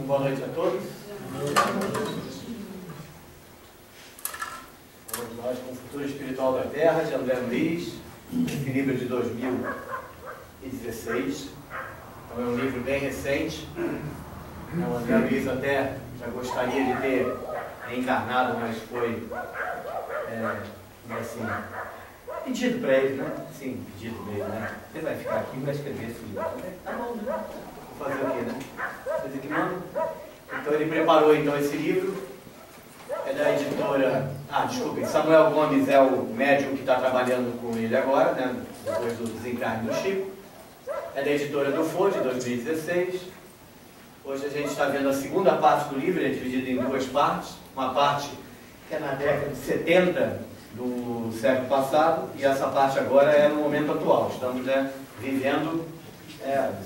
boa noite a todos. Vamos nós com o Futuro Espiritual da Terra, de André Luiz, esse livro de 2016. Então é um livro bem recente. O André Luiz até já gostaria de ter reencarnado, mas foi assim, pedido para ele, né? Sim, pedido dele, né? Você vai ficar aqui e vai escrever esse livro. Tá bom, né? Vou fazer o quê, né? Fazer o que manda. Então ele preparou então esse livro. É da editora... desculpem, Samuel Gomes é o médium que está trabalhando com ele agora, né? Depois do desencarne do Chico. É da editora do FO, de 2016. Hoje a gente está vendo a segunda parte do livro, ele é dividido em duas partes. Uma parte que é na década de 70 do século passado, e essa parte agora é no momento atual. Estamos vivendo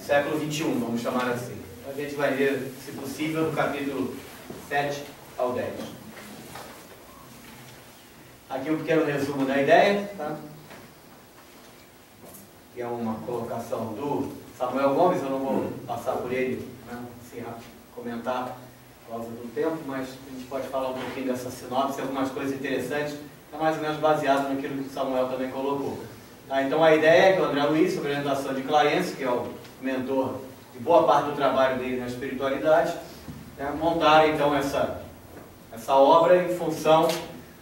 século XXI, vamos chamar assim. A gente vai ler, se possível, do capítulo 7 ao 10. Aqui um pequeno resumo da ideia, tá? Que é uma colocação do Samuel Gomes, eu não vou passar por ele, né, assim, comentar por causa do tempo, mas a gente pode falar um pouquinho dessa sinopse, algumas coisas interessantes, é mais ou menos baseado naquilo que o Samuel também colocou. Tá? Então a ideia é que o André Luiz, sobre a orientação de Clarence, que é o mentor de boa parte do trabalho dele na espiritualidade, montar então essa obra em função,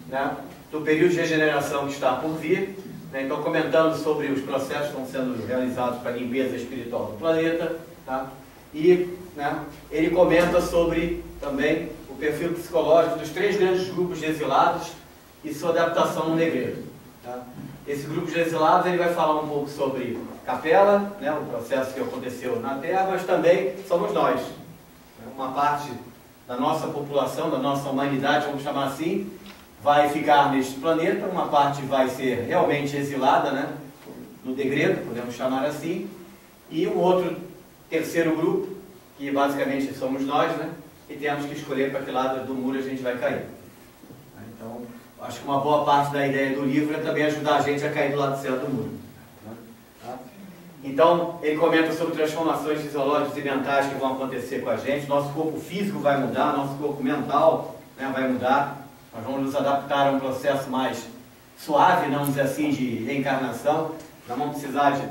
né, do período de regeneração que está por vir, né? Então comentando sobre os processos que estão sendo realizados para a limpeza espiritual do planeta, tá? E, né, ele comenta sobre também o perfil psicológico dos 3 grandes grupos de exilados e sua adaptação no negreiro. Tá? Esse grupo de exilados ele vai falar um pouco sobre Capela, né, o processo que aconteceu na Terra, mas também somos nós. Uma parte da nossa população, da nossa humanidade, vamos chamar assim, vai ficar neste planeta, uma parte vai ser realmente exilada, né, no degredo, podemos chamar assim, e um outro terceiro grupo, que basicamente somos nós, né, e temos que escolher para que lado do muro a gente vai cair. Então, acho que uma boa parte da ideia do livro é também ajudar a gente a cair do lado certo do muro. Tá? Então, ele comenta sobre transformações fisiológicas e mentais que vão acontecer com a gente. Nosso corpo físico vai mudar, nosso corpo mental, né, vai mudar. Nós vamos nos adaptar a um processo mais suave, vamos dizer assim, de reencarnação. Nós vamos precisar de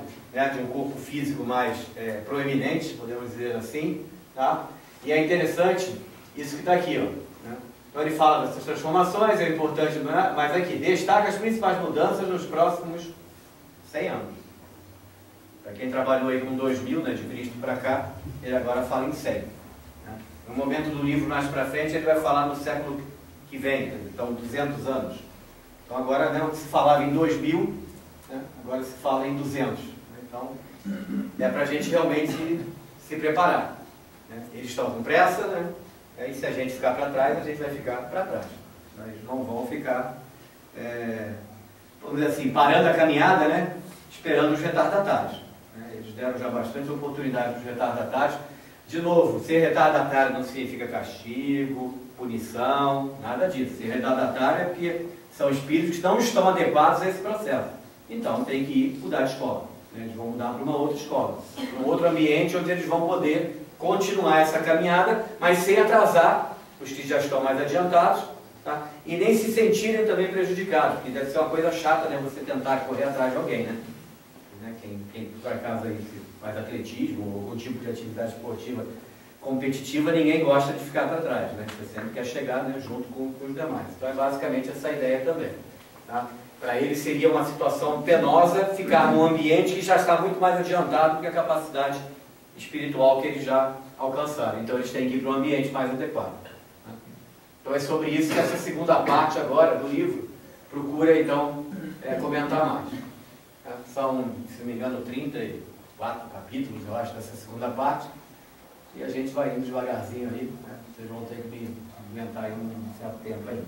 um corpo físico mais proeminente, podemos dizer assim. Tá? E é interessante isso que está aqui, ó, né? Então ele fala dessas transformações, é importante, mas aqui, destaca as principais mudanças nos próximos 100 anos. Para quem trabalhou aí com 2000, né, de Cristo para cá, ele agora fala em 100. Né? No momento do livro mais para frente, ele vai falar no século que vem, então 200 anos. Então agora, né, o que se falava em 2000, né, agora se fala em 200. Então é para a gente realmente se preparar. Né? Eles estão com pressa, né? E se a gente ficar para trás, a gente vai ficar para trás. Eles não vão ficar, vamos dizer assim, parando a caminhada, né, esperando os retardatários. Né? Eles deram já bastante oportunidade para os retardatários. De novo, ser retardatário não significa castigo, punição, nada disso. Ser retardatário é porque são espíritos que não estão adequados a esse processo. Então tem que ir mudar de escola. Né? Eles vão mudar para uma outra escola, para um outro ambiente onde eles vão poder continuar essa caminhada, mas sem atrasar os que já estão mais adiantados, tá? E nem se sentirem também prejudicados, porque deve ser uma coisa chata, né, você tentar correr atrás de alguém, né? Quem por acaso aí faz atletismo ou algum tipo de atividade esportiva competitiva, ninguém gosta de ficar para trás, né? Você sempre quer chegar, né, junto com os demais. Então é basicamente essa ideia também. Tá? Para ele seria uma situação penosa ficar num ambiente que já está muito mais adiantado do que a capacidade espiritual que eles já alcançaram. Então eles têm que ir para um ambiente mais adequado. Tá? Então é sobre isso que essa segunda parte agora do livro procura então comentar mais. Tá? São, se não me engano, 34 capítulos, eu acho, dessa segunda parte. E a gente vai indo devagarzinho aí, né? Vocês vão ter que me aguentar aí um certo tempo aí.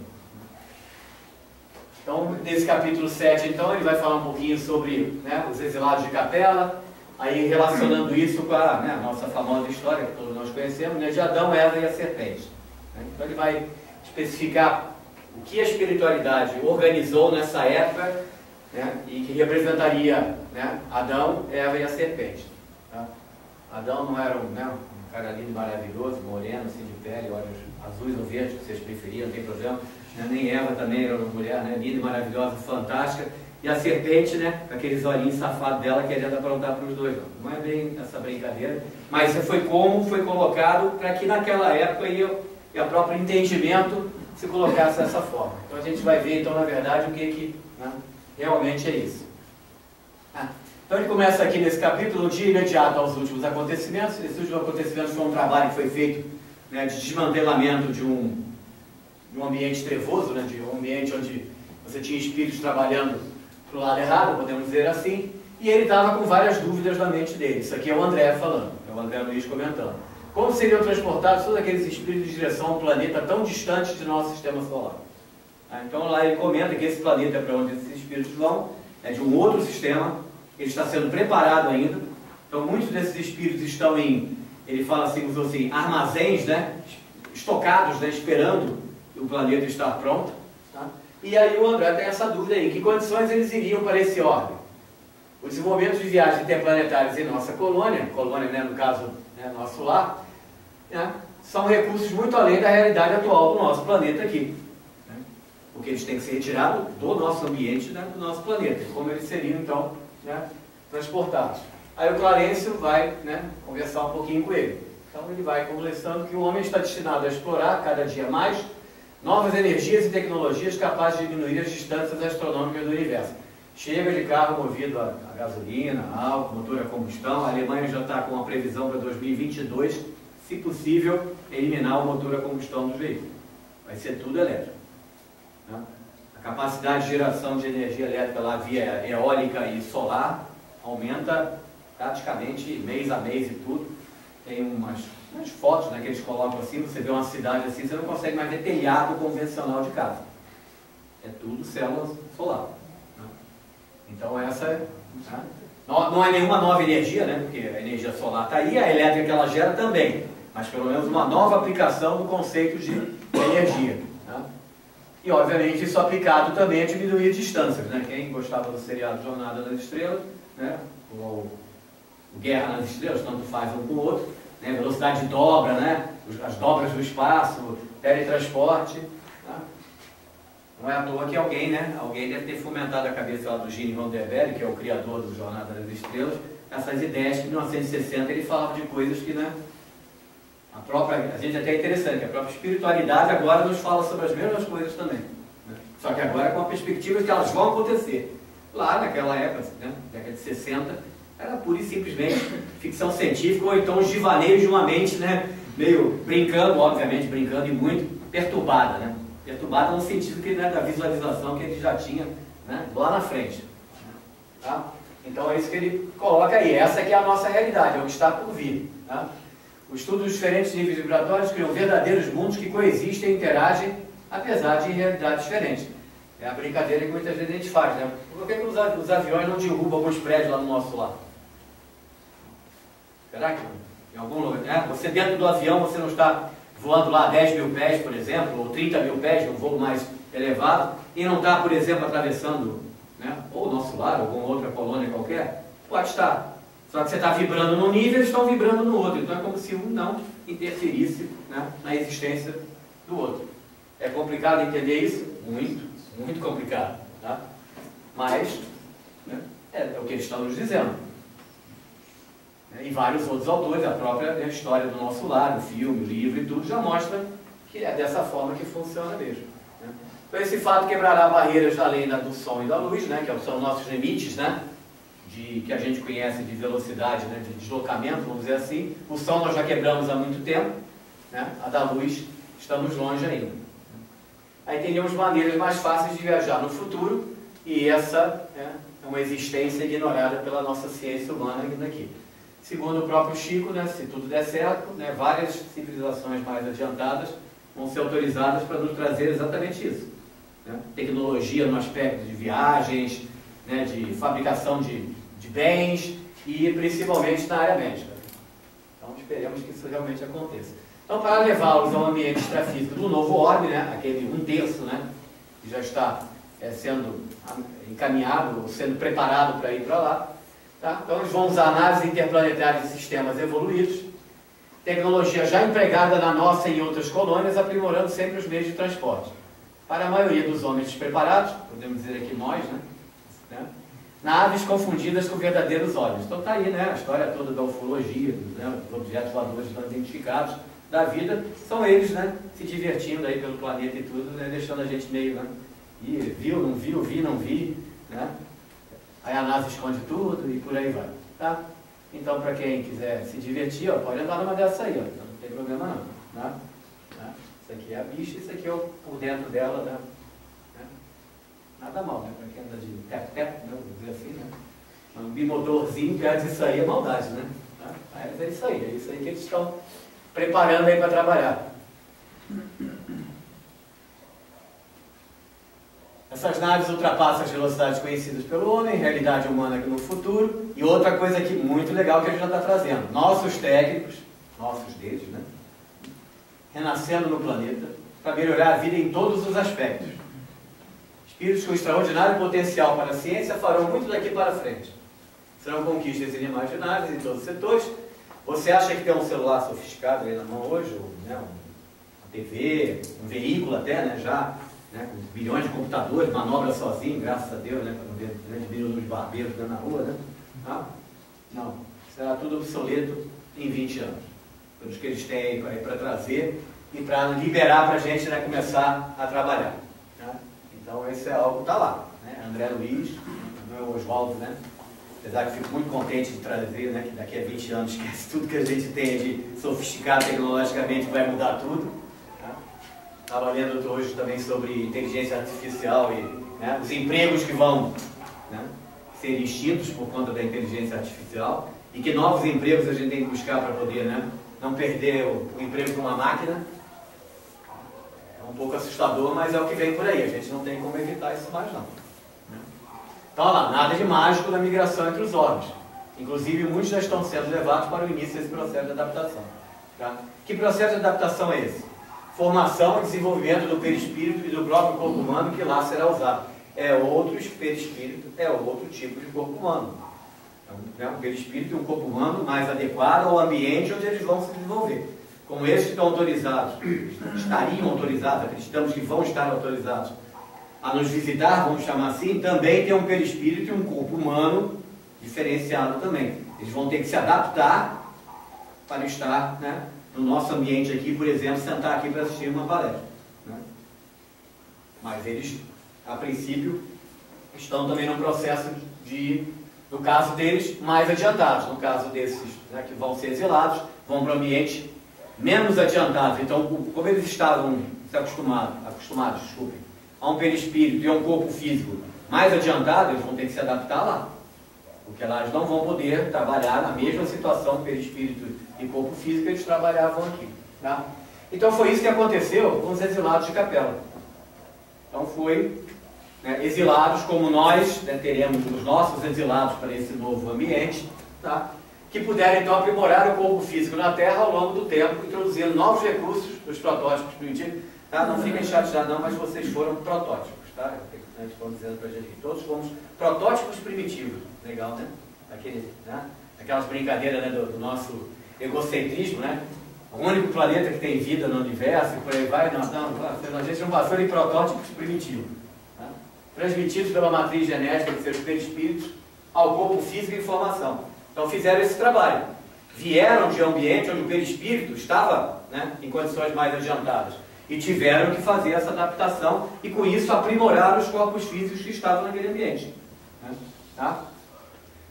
Então, nesse capítulo 7, então, ele vai falar um pouquinho sobre, né, os exilados de Capela, aí relacionando isso com a, né, nossa famosa história que todos nós conhecemos, né, de Adão, Eva e a serpente. Né? Então ele vai especificar o que a espiritualidade organizou nessa época, né, e que representaria, né, Adão, Eva e a serpente. Tá? Adão não era um cara lindo e maravilhoso, moreno, assim de pele, olhos azuis ou verdes, que vocês preferiam, não tem problema. Né? Nem Eva também era uma mulher, né? Linda e maravilhosa, fantástica. E a serpente, né, com aqueles olhinhos safados dela, querendo aprontar para os dois. Não é bem essa brincadeira, mas foi como foi colocado para que naquela época e o próprio entendimento se colocasse dessa forma. Então a gente vai ver, então, na verdade, o que né, realmente é isso. Então ele começa aqui nesse capítulo, no dia imediato aos últimos acontecimentos. Esses últimos acontecimentos foi um trabalho que foi feito, né, de desmantelamento de um ambiente trevoso, né, de um ambiente onde você tinha espíritos trabalhando para o lado errado, podemos dizer assim, e ele estava com várias dúvidas na mente dele. Isso aqui é o André falando, é o André Luiz comentando. Como seriam transportados todos aqueles espíritos em direção a um planeta tão distante de nosso sistema solar? Então lá ele comenta que esse planeta é para onde esses espíritos vão, é de um outro sistema, ele está sendo preparado ainda. Então muitos desses espíritos estão em, ele fala assim, usou assim, armazéns, né, estocados, né, esperando o planeta estar pronto. Tá? E aí o André tem essa dúvida aí, que condições eles iriam para esse orbe? Os desenvolvimentos de viagens interplanetárias em nossa colônia, né, no caso, né, nosso lar, né, são recursos muito além da realidade atual do nosso planeta aqui. Né? Porque eles têm que ser retirados do nosso ambiente, né, do nosso planeta. Como eles seriam, então, né, transportados. Aí o Clarencio vai, né, conversar um pouquinho com ele. Então ele vai conversando que o homem está destinado a explorar cada dia mais novas energias e tecnologias capazes de diminuir as distâncias astronômicas do universo. Chega de carro movido a gasolina, a álcool, motor a combustão. A Alemanha já está com uma previsão para 2022, se possível, eliminar o motor a combustão dos veículos. Vai ser tudo elétrico. Né? A capacidade de geração de energia elétrica lá via eólica e solar aumenta praticamente mês a mês e tudo. Tem umas fotos, né, que eles colocam assim, você vê uma cidade assim, você não consegue mais ver telhado convencional de casa. É tudo célula solar. Né? Então essa é... Né? Não é nenhuma nova energia, né, porque a energia solar está aí, a elétrica que ela gera também. Mas pelo menos uma nova aplicação do conceito de energia. Né? E obviamente isso aplicado também a diminuir distâncias. Né? Quem gostava do seriado Jornada nas Estrelas, né, o Guerra nas Estrelas, tanto faz um com o outro, né, velocidade de dobra, né, as dobras do espaço, teletransporte. Né? Não é à toa que alguém deve ter fomentado a cabeça lá do Gene Roddenberry, que é o criador do Jornada nas Estrelas, essas ideias que em 1960 ele falava de coisas que, né, a gente até é interessante, que a própria espiritualidade agora nos fala sobre as mesmas coisas também. Né? Só que agora com a perspectiva de que elas vão acontecer. Lá naquela época, né, década de 60, era pura e simplesmente ficção científica, ou então os divaneios de uma mente, né, meio brincando, obviamente brincando e muito, perturbada. Né? Perturbada no sentido que, né, da visualização que ele já tinha, né, lá na frente. Tá? Então é isso que ele coloca aí. Essa que é a nossa realidade, é o que está por vir. Tá? O estudo dos diferentes níveis vibratórios criam verdadeiros mundos que coexistem e interagem, apesar de realidades diferentes. É a brincadeira que muitas vezes a gente faz, né? Por que os aviões não derrubam alguns prédios lá no nosso lar? Será que em algum lugar, né? Você dentro do avião, você não está voando lá 10 mil pés, por exemplo, ou 30 mil pés, um voo mais elevado, e não está, por exemplo, atravessando, né, ou o nosso lar, ou alguma outra colônia qualquer? Pode estar. Só que você está vibrando num nível, eles estão vibrando no outro. Então é como se um não interferisse, né, na existência do outro. É complicado entender isso? Muito complicado. Tá? Mas, né, é o que eles estão nos dizendo. E vários outros autores, a própria, né, história do nosso lar, o filme, o livro e tudo, já mostra que é dessa forma que funciona mesmo. Né? Então esse fato quebrará barreiras além do som e da luz, né, que são nossos limites, né, que a gente conhece de velocidade, né, de deslocamento, vamos dizer assim. O som nós já quebramos há muito tempo, né, a da luz estamos longe ainda. Aí teríamos maneiras mais fáceis de viajar no futuro, e essa, né, é uma existência ignorada pela nossa ciência humana ainda aqui. Segundo o próprio Chico, né, se tudo der certo, né, várias civilizações mais adiantadas vão ser autorizadas para nos trazer exatamente isso. Né? Tecnologia no aspecto de viagens, né, de fabricação de bens e principalmente na área médica. Então esperemos que isso realmente aconteça. Então, para levá-los ao ambiente extrafísico do novo orbe, né, aquele 1/3, né, que já está sendo encaminhado, sendo preparado para ir para lá, tá? Então eles vão usar naves interplanetárias de sistemas evoluídos, tecnologia já empregada na nossa e em outras colônias, aprimorando sempre os meios de transporte. Para a maioria dos homens despreparados, podemos dizer aqui nós, né? Naves confundidas com verdadeiros olhos. Então está aí, né, a história toda da ufologia, né, os objetos voadores não identificados da vida, são eles, né, se divertindo aí pelo planeta e tudo, né, deixando a gente meio, né, e viu, não viu, vi, não vi, né? Aí a NASA esconde tudo e por aí vai, tá? Então, para quem quiser se divertir, ó, pode andar numa dessa aí, ó, não tem problema não, né? Isso aqui é a bicha, isso aqui é o por dentro dela, né? Nada mal, né? Para quem anda de teto-teto, né? Vou dizer assim, né? Um bimotorzinho perto disso aí é maldade, né? Mas é isso aí que eles estão preparando aí para trabalhar. Essas naves ultrapassam as velocidades conhecidas pelo homem, realidade humana aqui no futuro. E outra coisa aqui muito legal que a gente já está trazendo. Nossos técnicos, nossos deles, né? Renascendo no planeta para melhorar a vida em todos os aspectos. Espíritos com extraordinário potencial para a ciência farão muito daqui para frente. Serão conquistas inimagináveis em todos os setores. Você acha que tem um celular sofisticado aí na mão hoje? Ou, né, uma TV, um veículo até, né, já, né, com bilhões de computadores, manobra sozinho, graças a Deus, né, para não ver grandes bilhões dos barbeiros na rua, né? Ah, não, será tudo obsoleto em 20 anos. Pelos que eles têm aí para trazer e para liberar para a gente, né, começar a trabalhar. Né? Então, esse é algo que está lá. Né? André Luiz, o Oswaldo, né? Apesar que fico muito contente de trazer, né, que daqui a 20 anos esquece tudo que a gente tem de sofisticado tecnologicamente, vai mudar tudo. Estava lendo hoje também sobre inteligência artificial e, né, os empregos que vão, né, ser extintos por conta da inteligência artificial e que novos empregos a gente tem que buscar para poder, né, não perder o emprego para uma máquina. É um pouco assustador, mas é o que vem por aí. A gente não tem como evitar isso mais não. Então, olha lá, nada de mágico na migração entre os órgãos. Inclusive, muitos já estão sendo levados para o início desse processo de adaptação. Tá? Que processo de adaptação é esse? Formação e desenvolvimento do perispírito e do próprio corpo humano que lá será usado. É outro perispírito, é outro tipo de corpo humano. Então, né, um perispírito e um corpo humano mais adequado ao ambiente onde eles vão se desenvolver. Como esses que estão autorizados, estariam autorizados, acreditamos que vão estar autorizados a nos visitar, vamos chamar assim, também tem um perispírito e um corpo humano diferenciado também. Eles vão ter que se adaptar para estar, né, no nosso ambiente aqui, por exemplo, sentar aqui para assistir uma palestra. Né? Mas eles, a princípio, estão também num processo de, no caso deles, mais adiantados. No caso desses, né, que vão ser exilados, vão para o ambiente menos adiantado. Então, como eles estavam se acostumados, desculpem, a um perispírito e a um corpo físico mais adiantado, eles vão ter que se adaptar lá. Porque lá eles não vão poder trabalhar na mesma situação, perispírito e corpo físico, que eles trabalhavam aqui. Tá? Então foi isso que aconteceu com os exilados de Capela. Então foi, né, exilados como nós, né, teremos os nossos exilados para esse novo ambiente, tá? Que puderam então aprimorar o corpo físico na Terra ao longo do tempo, introduzindo novos recursos dos protótipos primitivos. Tá? Não fiquem chateados não, mas vocês foram protótipos, tá? Eles estão dizendo para a gente aqui. Todos fomos protótipos primitivos. Legal, né? Né? Aquelas brincadeiras, né, do nosso egocentrismo, né? O único planeta que tem vida no universo, e por aí vai. Não, a gente não passou em protótipos primitivos. Tá? Transmitidos pela matriz genética de seus perispíritos ao corpo físico e informação. Então fizeram esse trabalho. Vieram de um ambiente onde o perispírito estava, né, em condições mais adiantadas. E tiveram que fazer essa adaptação e com isso aprimorar os corpos físicos que estavam naquele ambiente. Né? Tá?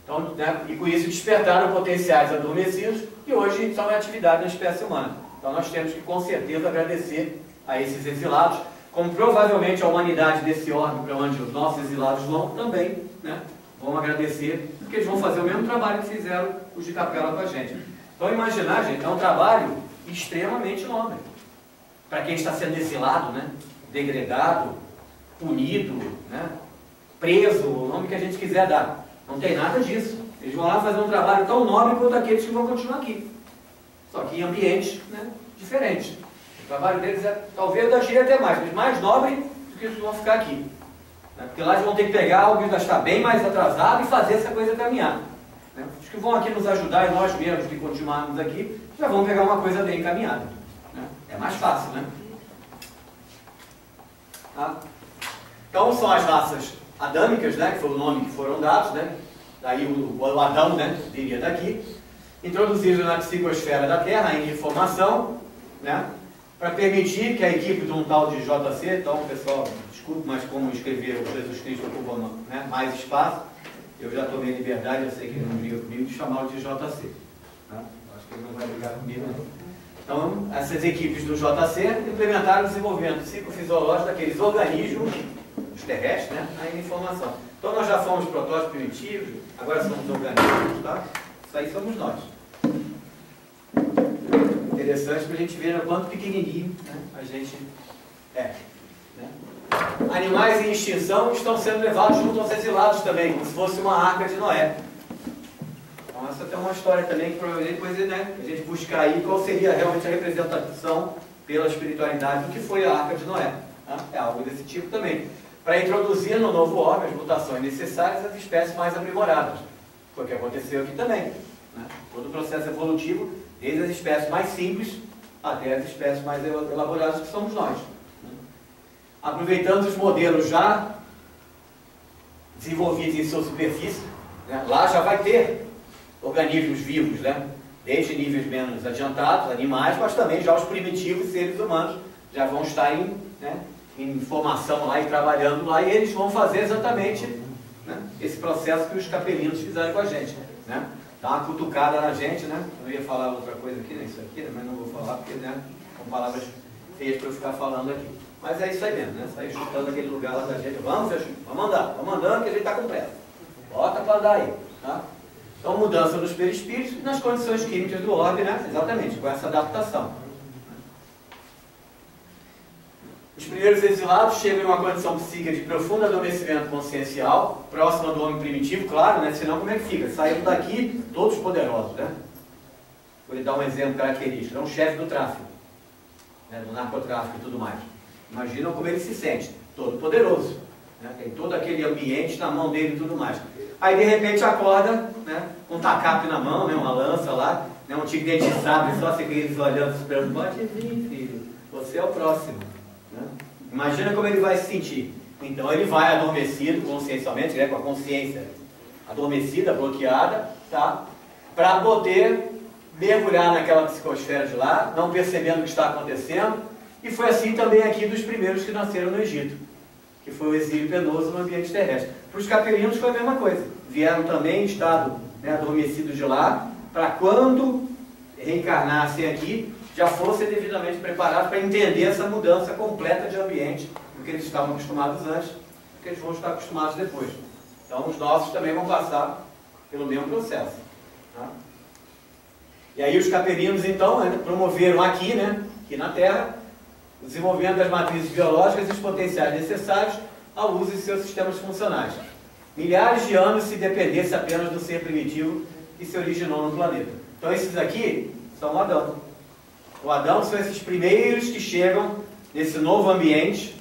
Então, né, e com isso despertaram potenciais adormecidos e hoje são em atividade na espécie humana. Então nós temos que com certeza agradecer a esses exilados, como provavelmente a humanidade desse orbe para onde os nossos exilados vão também, né, vão agradecer, porque eles vão fazer o mesmo trabalho que fizeram os de Capela com a gente. Então imaginar, gente, é um trabalho extremamente nobre. Para quem está sendo exilado, né, degradado, punido, né, preso, o nome que a gente quiser dar. Não tem nada disso. Eles vão lá fazer um trabalho tão nobre quanto aqueles que vão continuar aqui. Só que em ambientes, né, diferentes. O trabalho deles é, talvez, eu achei até mais, mas mais nobre do que os que vão ficar aqui. Né? Porque lá eles vão ter que pegar algo que já está bem mais atrasado e fazer essa coisa caminhar. Né? Os que vão aqui nos ajudar e nós mesmos que continuarmos aqui, já vamos pegar uma coisa bem encaminhada, né? É mais fácil, né? Tá? Então são as raças adâmicas, né? Que foi o nome que foram dados, né? Daí o Adão, né? Viria daqui. Introduzidos na psicosfera da Terra em informação, né? Para permitir que a equipe de um tal de JC, então pessoal, desculpe, mas como escrever o Jesus Cristo ocupa, né, mais espaço, eu já tomei liberdade, eu sei que ele não briga comigo, de chamá-lo de JC. Né? Acho que ele não vai brigar comigo, não. Então, essas equipes do JC implementaram o desenvolvimento psicofisiológico daqueles organismos, os terrestres, né, em informação. Então, nós já fomos protótipos primitivos, agora somos organismos, tá? Isso aí somos nós. Interessante para a gente ver o quanto pequenininho, né, a gente é. Né? Animais em extinção estão sendo levados junto aos exilados também, como se fosse uma arca de Noé. Então essa tem uma história também que provavelmente depois, né, a gente buscar aí qual seria realmente a representação pela espiritualidade do que foi a arca de Noé. Tá? É algo desse tipo também. Para introduzir no novo órgão as mutações necessárias às espécies mais aprimoradas. Foi o que aconteceu aqui também. Né? Todo o processo evolutivo, desde as espécies mais simples até as espécies mais elaboradas que somos nós. Aproveitando os modelos já desenvolvidos em sua superfície, né? Lá já vai ter organismos vivos, né? Desde níveis menos adiantados, animais, mas também já os primitivos seres humanos já vão estar em formação lá e trabalhando lá, e eles vão fazer exatamente, né, esse processo que os capelinos fizeram com a gente. Né? Dá uma cutucada na gente, né? Eu ia falar outra coisa aqui, né? Isso aqui, né? Mas não vou falar porque, né, são palavras feias para eu ficar falando aqui. Mas é isso aí mesmo, né? Sair chutando aquele lugar lá da gente. Vamos andando que a gente está com pressa. Bota para andar aí. Tá? Então, mudança dos perispíritos nas condições químicas do orbe, né? Exatamente, com essa adaptação. Os primeiros exilados chegam em uma condição psíquica de profundo adormecimento consciencial, próxima do homem primitivo, claro, né? Senão como é que fica? Saíram daqui todos poderosos, né? Vou lhe dar um exemplo característico. É um chefe do tráfico, né? Do narcotráfico e tudo mais. Imaginam como ele se sente, todo poderoso, né? Tem todo aquele ambiente na mão dele e tudo mais. Aí de repente acorda, né? Com um tacape na mão, né? Uma lança lá, né? Um tigre de sabre, só se eles olhando, esperando, pode vir, filho, você é o próximo. Né? Imagina como ele vai se sentir. Então ele vai adormecido consciencialmente, né? Com a consciência adormecida, bloqueada, tá? Para poder mergulhar naquela psicosfera de lá, não percebendo o que está acontecendo. E foi assim também aqui dos primeiros que nasceram no Egito, que foi o exílio penoso no ambiente terrestre. Para os capelinos foi a mesma coisa. Vieram também em estado, né, adormecido de lá, para quando reencarnassem aqui, já fossem devidamente preparados para entender essa mudança completa de ambiente do que eles estavam acostumados antes, do que eles vão estar acostumados depois. Então os nossos também vão passar pelo mesmo processo. Tá? E aí os capelinos então, né, promoveram aqui, né, aqui na Terra, o desenvolvimento das matrizes biológicas e os potenciais necessários ao uso de seus sistemas funcionais. Milhares de anos se dependesse apenas do ser primitivo que se originou no planeta. Então esses aqui são o Adão. O Adão são esses primeiros que chegam nesse novo ambiente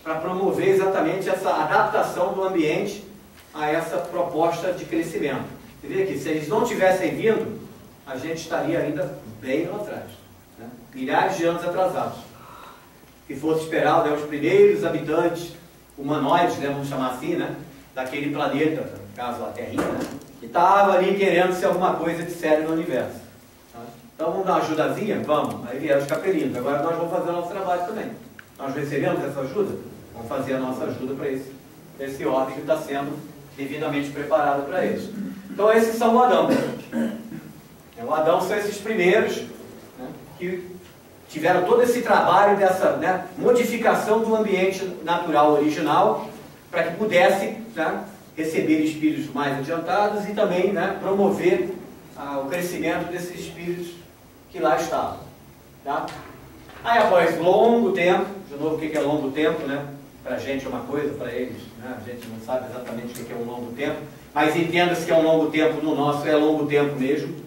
para promover exatamente essa adaptação do ambiente a essa proposta de crescimento. Você vê aqui, se eles não tivessem vindo, a gente estaria ainda bem lá atrás. Né? Milhares de anos atrasados. Se fosse esperar, né, os primeiros habitantes humanoides, né, vamos chamar assim, né, daquele planeta, no caso a Terrinha, né, que estava ali querendo ser alguma coisa de sério no universo. Tá? Então vamos dar uma ajudazinha? Vamos. Aí vieram os capelinos. Agora nós vamos fazer o nosso trabalho também. Nós recebemos essa ajuda? Vamos fazer a nossa ajuda para esse ordem que está sendo devidamente preparado para eles. Então esses são o Adão. O Adão são esses primeiros, né, que tiveram todo esse trabalho dessa, né, modificação do ambiente natural original para que pudesse, né, receber espíritos mais adiantados e também, né, promover o crescimento desses espíritos que lá estavam. Tá? Aí após longo tempo, de novo o que é longo tempo, né? Para a gente é uma coisa, para eles, né? A gente não sabe exatamente o que é um longo tempo, mas entenda-se que é um longo tempo, no nosso é longo tempo mesmo.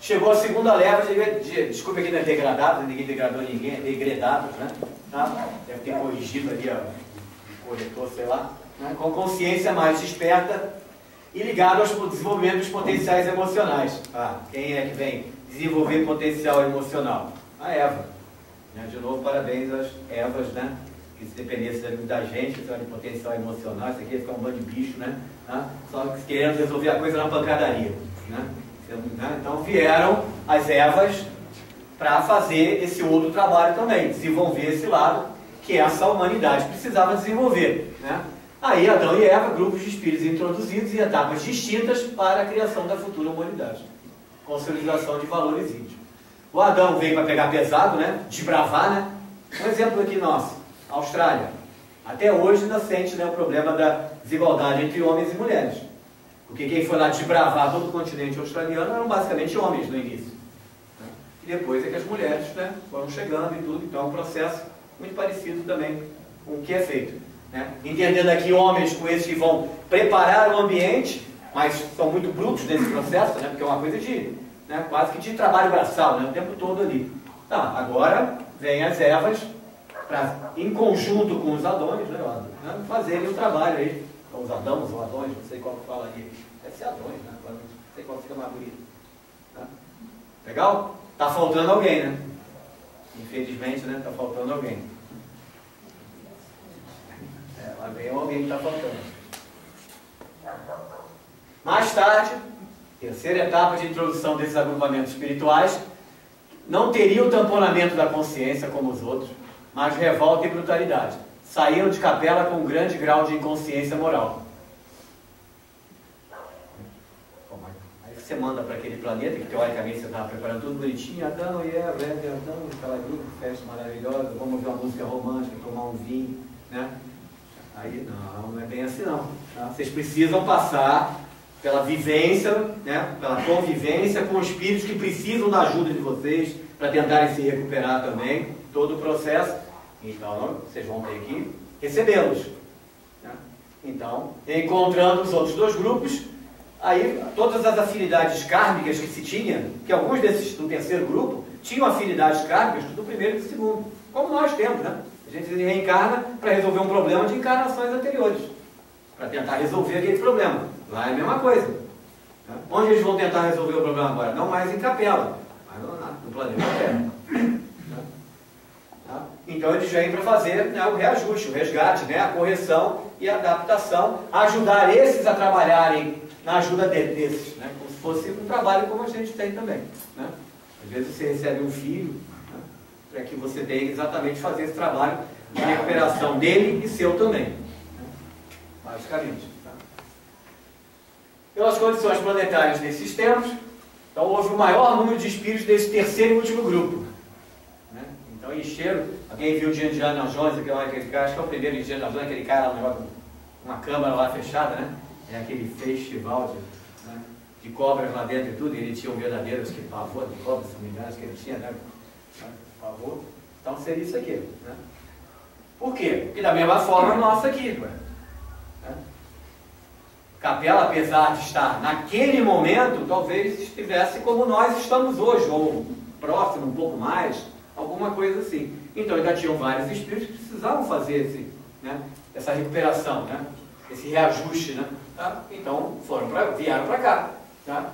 Chegou a segunda leva desculpa aqui, não é degradado, ninguém degradou ninguém, é degredados, né? Tá? Deve ter corrigido ali o corretor, sei lá, né? Com consciência mais desperta e ligado ao desenvolvimento dos potenciais emocionais. Quem é que vem desenvolver potencial emocional? A Eva. De novo, parabéns às Evas, né? Que se dependesse da gente, de potencial emocional, isso aqui ia ficar um bando de bicho, né? Só querendo resolver a coisa na pancadaria, né? Então vieram as Evas para fazer esse outro trabalho também, desenvolver esse lado que essa humanidade precisava desenvolver, né? Aí Adão e Eva, grupos de espíritos introduzidos em etapas distintas para a criação da futura humanidade. Consolidação de valores íntimos. O Adão veio para pegar pesado, né? Desbravar, né? Um exemplo aqui nosso, Austrália. Até hoje ainda sente, né, o problema da desigualdade entre homens e mulheres. Porque quem foi lá desbravar todo o continente australiano eram basicamente homens no início. E depois é que as mulheres, né, foram chegando e tudo. Então é um processo muito parecido também com o que é feito, né? Entendendo aqui homens com esses que vão preparar o ambiente, mas são muito brutos nesse processo, né? Porque é uma coisa de, né, quase que de trabalho braçal, né, o tempo todo ali. Tá, agora vem as Evas para, em conjunto com os Adões, né, fazerem o trabalho aí. Os Adãos ou Adões, não sei qual que fala ali. Deve ser Adões, né? Não sei qual fica mais bonito. Tá? Legal? Tá faltando alguém, né? Infelizmente, né? Tá faltando alguém. Lá vem alguém que está faltando. Mais tarde, terceira etapa de introdução desses agrupamentos espirituais, não teria o tamponamento da consciência como os outros, mas revolta e brutalidade. Saíram de capela com um grande grau de inconsciência moral. Aí você manda para aquele planeta, que teoricamente você estava preparando tudo bonitinho, Adão e Eva, Adão, aquela grupo, festa maravilhosa, vamos ouvir uma música romântica, tomar um vinho, né? Aí não é bem assim não. Tá? Vocês precisam passar pela vivência, né, pela convivência com espíritos que precisam da ajuda de vocês para tentarem se recuperar também, todo o processo. Então, vocês vão ter que recebê-los. Né? Então, encontrando os outros dois grupos, aí todas as afinidades kármicas que se tinha, que alguns desses do terceiro grupo tinham afinidades kármicas do primeiro e do segundo, como nós temos, né? A gente reencarna para resolver um problema de encarnações anteriores, para tentar resolver aquele problema. Lá é a mesma coisa. Né? Onde eles vão tentar resolver o problema agora? Não mais em capela, mas no planeta Terra. Tá? Então eles vêm para fazer, né, o reajuste, o resgate, né, a correção e a adaptação, ajudar esses a trabalharem na ajuda desses, né, como se fosse um trabalho como a gente tem também. Né? Às vezes você recebe um filho, né, para que você tenha exatamente fazer esse trabalho de recuperação dele e seu também. Né? Basicamente. Tá? Pelas condições planetárias desses tempos, então houve o maior número de espíritos desse terceiro e último grupo. Né? Então encheram. Alguém viu o dia de Indiana Jones, aquele cara, acho que é o primeiro de Indiana Jones, aquele cara lá, uma câmara lá fechada, né? É aquele festival de cobras lá dentro e tudo, e ele tinha um verdadeiro pavor de cobras, se não me engano, que ele tinha, né? Pavor. Então seria isso aqui. Né? Por quê? Porque da mesma forma nossa aqui, né? Capela, apesar de estar naquele momento, talvez estivesse como nós estamos hoje, ou próximo, um pouco mais, alguma coisa assim. Então ainda tinham vários espíritos que precisavam fazer essa recuperação, né? Esse reajuste, né? Tá? Então vieram para cá. Tá?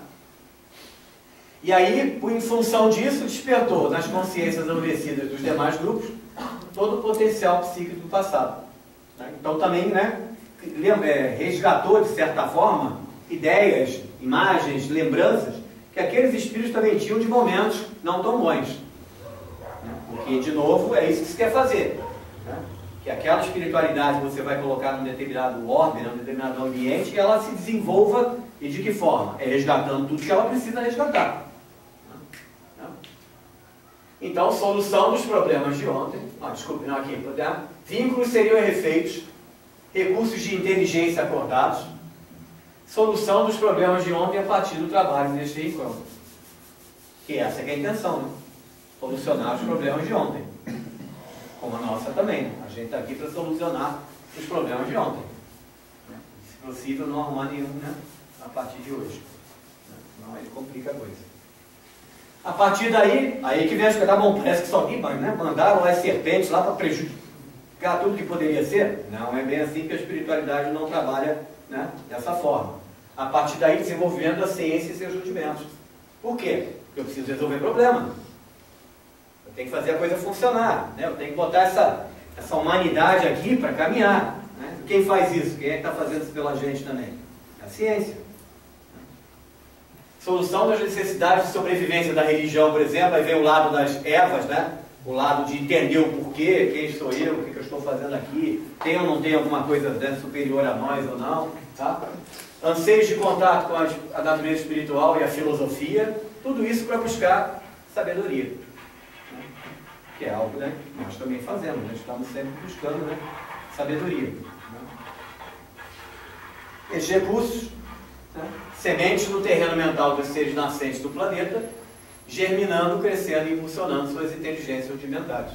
E aí, em função disso, despertou nas consciências adormecidas dos demais grupos todo o potencial psíquico do passado. Tá? Então também, né, resgatou, de certa forma, ideias, imagens, lembranças que aqueles espíritos também tinham de momentos não tão bons. Né? Porque, de novo, é isso que se quer fazer. Né? Que aquela espiritualidade que você vai colocar num determinado orbe, num determinado ambiente, ela se desenvolva, e de que forma? É resgatando tudo que ela precisa resgatar. Então, solução dos problemas de ontem, desculpe, não aqui, vínculos seriam refeitos, recursos de inteligência acordados, solução dos problemas de ontem a partir do trabalho neste reencontro. Que essa é a intenção, né? Solucionar os problemas de ontem. Como a nossa também, né? A gente está aqui para solucionar os problemas de ontem. Se possível, não arrumar nenhum, né, a partir de hoje. Senão aí complica a coisa. A partir daí, aí que vem as coisas, tá bom, parece que só aqui, né, mandaram as serpentes lá para prejudicar tudo que poderia ser. Não é bem assim que a espiritualidade não trabalha, né, dessa forma. A partir daí, desenvolvendo a ciência e seus rudimentos. Por quê? Eu preciso resolver problema. Eu tenho que fazer a coisa funcionar, né? Eu tenho que botar essa humanidade aqui para caminhar, né? Quem faz isso? Quem é que está fazendo isso pela gente também? É a ciência. Solução das necessidades de sobrevivência da religião, por exemplo, aí vem o lado das Evas, né? O lado de entender o porquê, quem sou eu, o que eu estou fazendo aqui, tem ou não tem alguma coisa, né, superior a nós ou não, tá? Anseios de contato com a natureza espiritual e a filosofia, tudo isso para buscar sabedoria, né? Que é algo, né, que nós também fazemos, nós estamos sempre buscando, né, sabedoria, né? Esses recursos, né, sementes no terreno mental dos seres nascentes do planeta, germinando, crescendo e impulsionando suas inteligências rudimentares.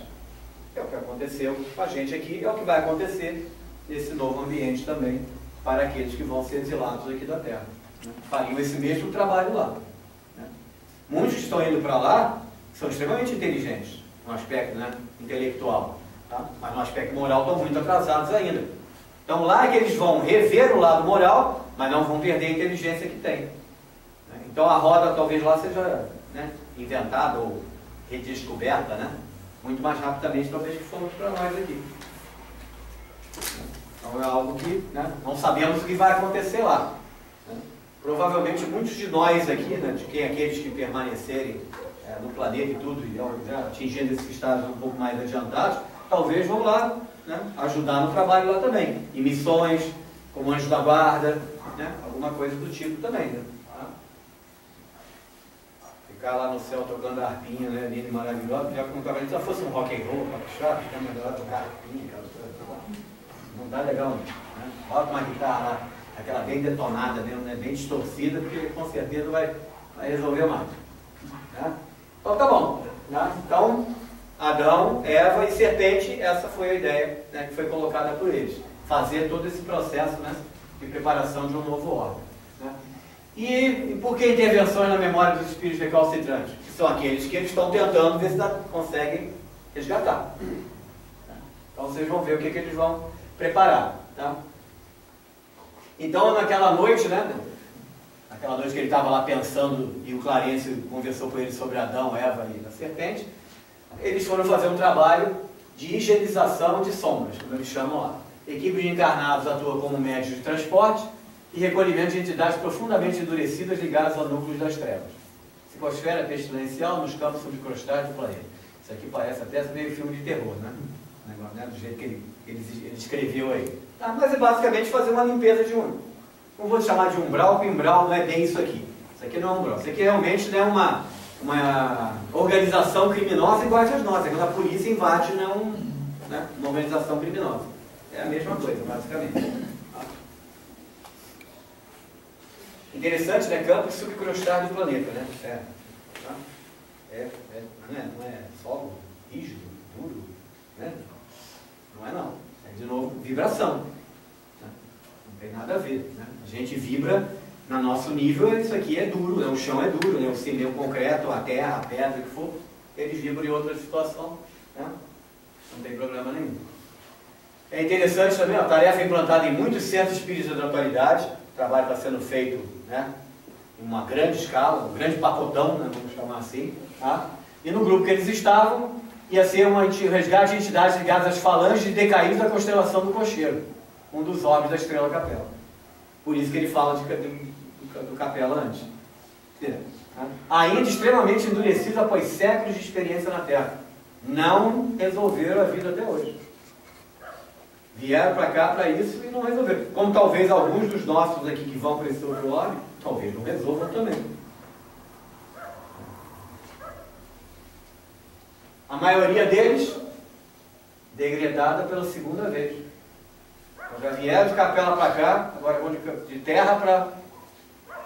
É o que aconteceu com a gente aqui, é o que vai acontecer nesse novo ambiente também para aqueles que vão ser exilados aqui da Terra, né? Fariam esse mesmo trabalho lá, né? Muitos que estão indo para lá são extremamente inteligentes, no aspecto, né, intelectual, tá? Mas no aspecto moral estão muito atrasados ainda. Então lá é que eles vão rever o lado moral, mas não vão perder a inteligência que têm, né? Então a roda talvez lá seja, né, inventada ou redescoberta, né, muito mais rapidamente talvez que fomos para nós aqui. Então é algo que, né, não sabemos o que vai acontecer lá, né? Provavelmente muitos de nós aqui, né, de quem aqueles que permanecerem no planeta e tudo, e já atingindo esses estágios um pouco mais adiantados, talvez vão lá, né, ajudar no trabalho lá também, em missões, como anjo da guarda, né, alguma coisa do tipo também, né? Ficar lá no céu tocando a harpinha, né, linda e maravilhosa, já como se já fosse um rock and roll, para puxar, ficar melhor tocar harpinha, não dá legal, né? Bota uma guitarra lá, aquela bem detonada mesmo, né, bem distorcida, porque com certeza vai resolver mais, né? Então tá bom, né? Então Adão, Eva e serpente, essa foi a ideia, né, que foi colocada por eles, fazer todo esse processo, né, de preparação de um novo ordem, né? E por que intervenções na memória dos espíritos recalcitrantes? Que são aqueles que eles estão tentando ver se conseguem resgatar. Então vocês vão ver o que eles vão preparar, tá? Então naquela noite, né? Naquela noite que ele estava lá pensando e o Clarence conversou com ele sobre Adão, Eva e a serpente, eles foram fazer um trabalho de higienização de sombras, como eles chamam lá. Equipe de encarnados atua como médios de transporte e recolhimento de entidades profundamente endurecidas ligadas a núcleos das trevas. Psicosfera pestilencial nos campos subcrustais do planeta. Isso aqui parece até meio filme de terror, né? O negócio, né? Do jeito que ele escreveu aí. Ah, mas é basicamente fazer uma limpeza de um. Não vou chamar de umbral, porque umbral não é bem isso aqui. Isso aqui não é umbral. Isso aqui realmente é uma organização criminosa igual às nossas. É quando a polícia invade, né, uma organização criminosa. É a mesma coisa, basicamente. Interessante, né? Campos subcrustais do planeta, né? Não é solo, rígido, duro, né? Não é não. É, de novo, vibração, né? Não tem nada a ver, né? A gente vibra no nosso nível, isso aqui é duro, né? O chão é duro, né? O cimento, o concreto, a terra, a pedra, o que for, eles vibram em outra situação, né? Não tem problema nenhum. É interessante também, a tarefa é implantada em muitos centros espíritas da atualidade. O trabalho está sendo feito, né, em uma grande escala, um grande pacotão, né, vamos chamar assim, tá? E no grupo que eles estavam, ia ser um resgate de entidades ligadas às falanges de decaídos da constelação do Cocheiro, um dos orbes da estrela Capela. Por isso que ele fala do Capela antes. Ainda extremamente endurecidos após séculos de experiência na Terra. Não resolveram a vida até hoje. Vieram para cá para isso e não resolveram. Como talvez alguns dos nossos aqui que vão para esse outro orbe, talvez não resolvam também. A maioria deles, degradada pela segunda vez. Então, já vieram de Capela para cá, agora vão de terra para,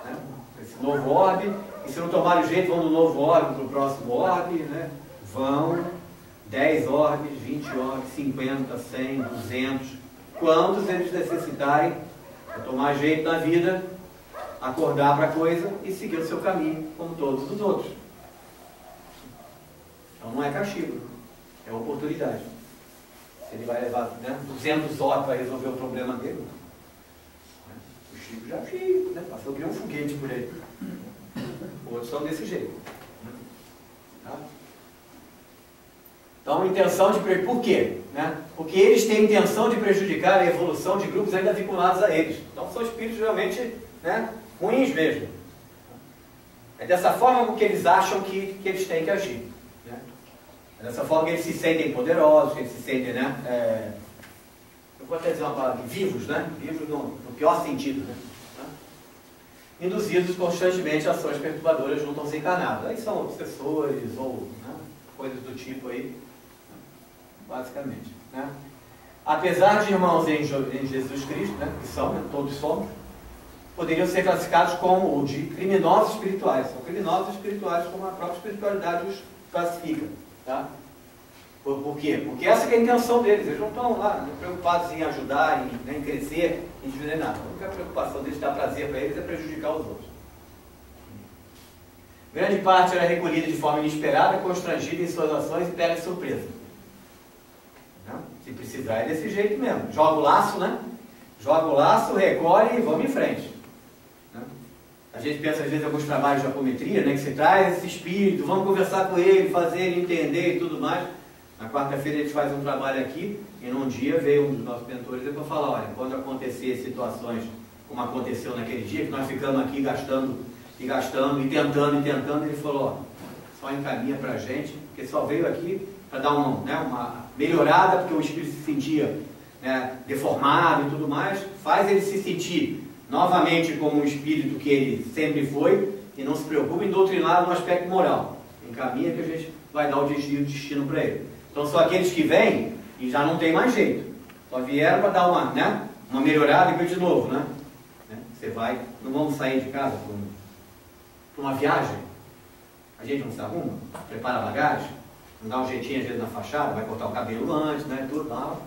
né, esse novo orbe. E se não tomarem jeito, vão do novo orbe para o próximo orbe, né? Vão 10 orbes, 20 orbes, 50, 100, 200. Quantos eles necessitarem para tomar jeito na vida, acordar para a coisa e seguir o seu caminho, como todos os outros. Então não é castigo, é oportunidade. Se ele vai levar, né, 200 horas para resolver o problema dele, né, o Chico já passou que um foguete por aí. Outros são desse jeito, né? Tá? Então, intenção de prejudicar. Por quê? Né? Porque eles têm intenção de prejudicar a evolução de grupos ainda vinculados a eles. Então, são espíritos realmente, né, ruins mesmo. É dessa forma que eles acham que eles têm que agir. Né? É dessa forma que eles se sentem poderosos, que eles se sentem, né, eu vou até dizer uma palavra aqui, vivos, né? Vivos no pior sentido, né? Induzidos constantemente a ações perturbadoras junto aos encarnados. Aí são obsessores ou, né, coisas do tipo aí, basicamente. Né? Apesar de irmãos em Jesus Cristo, né, que são, né, todos somos, poderiam ser classificados como de criminosos espirituais. São criminosos espirituais como a própria espiritualidade os classifica. Tá? Por quê? Porque essa que é a intenção deles. Eles não estão lá preocupados em ajudar, em crescer, em diminuir nada. A única preocupação deles, dar prazer para eles, é prejudicar os outros. Grande parte era recolhida de forma inesperada, constrangida em suas ações e pega de surpresa. Não? Se precisar é desse jeito mesmo. Joga o laço, né? Joga o laço, recolhe e vamos em frente. Né? A gente pensa às vezes em alguns trabalhos de apometria, né? Que você traz esse espírito, vamos conversar com ele, fazer ele entender e tudo mais. Na quarta-feira a gente faz um trabalho aqui e num dia veio um dos nossos mentores para falar, olha, quando acontecer situações como aconteceu naquele dia, que nós ficamos aqui gastando e tentando, ele falou, ó, só encaminha para a gente, porque só veio aqui para dar uma melhorada, porque o espírito se sentia, né, deformado e tudo mais, faz ele se sentir novamente como um espírito que ele sempre foi e não se preocupe em doutrinar no aspecto moral. Encaminha que a gente vai dar o destino para ele. Então são aqueles que vêm e já não tem mais jeito. Só vieram para dar uma melhorada e ver de novo, né? Você vai, não vamos sair de casa para uma viagem, a gente não se arruma, prepara a bagagem, não dá um jeitinho às vezes na fachada, vai cortar o cabelo antes, né? Tudo, dá uma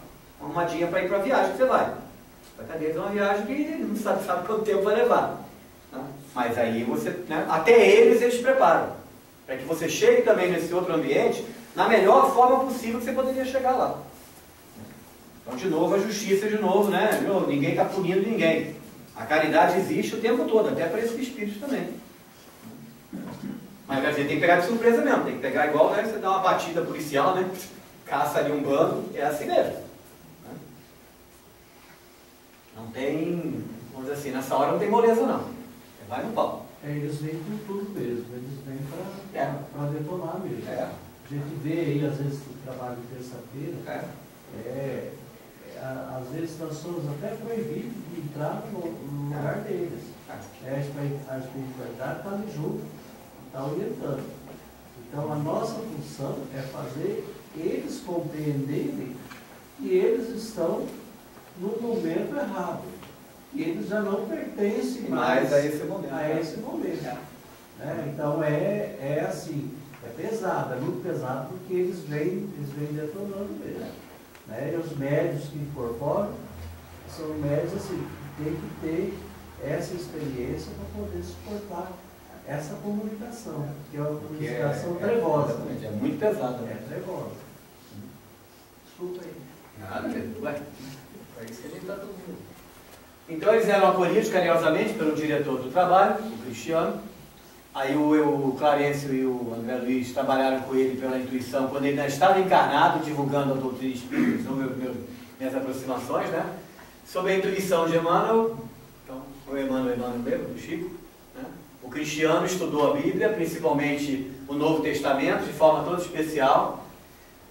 arrumadinha para ir para a viagem que você vai. Vai ter uma viagem que não sabe quanto tempo vai levar. Tá? Mas aí você, né? Até eles preparam. Para que você chegue também nesse outro ambiente na melhor forma possível que você poderia chegar lá. Então, de novo, a justiça, de novo, né? Ninguém está punindo ninguém. A caridade existe o tempo todo, até para esses espíritos também. Mas a gente tem que pegar de surpresa mesmo, tem que pegar igual, né? Você dá uma batida policial, né? Caça ali um bando, é assim mesmo. Não tem, vamos dizer assim, nessa hora não tem moleza não. Vai no pau. Eles vêm com tudo mesmo, eles vêm para detonar mesmo. A gente vê aí, às vezes, o trabalho de terça-feira, às vezes nós somos até proibidos de entrar no lugar deles. A espiritualidade está ali junto, está orientando. Então, a nossa função é fazer eles compreenderem que eles estão no momento errado. E eles já não pertencem mais a esse momento. Né? Então, é assim. É pesado, é muito pesado, porque eles vêm detonando mesmo. Né? E os médios que incorporam são médios assim, que têm que ter essa experiência para poder suportar essa comunicação, que é uma comunicação trevosa. É muito pesada. É trevosa. Desculpa aí. Nada, ué. É isso que a gente está todo mundo. Então eles eram acolhidos carinhosamente pelo diretor do trabalho, o Cristiano. Aí o Clarencio e o André Luiz trabalharam com ele pela intuição, quando ele ainda estava encarnado, divulgando a doutrina espírita, são minhas aproximações, né? Sob a intuição de Emmanuel, então, o Emmanuel mesmo, do Chico, né? O Cristiano estudou a Bíblia, principalmente o Novo Testamento, de forma toda especial,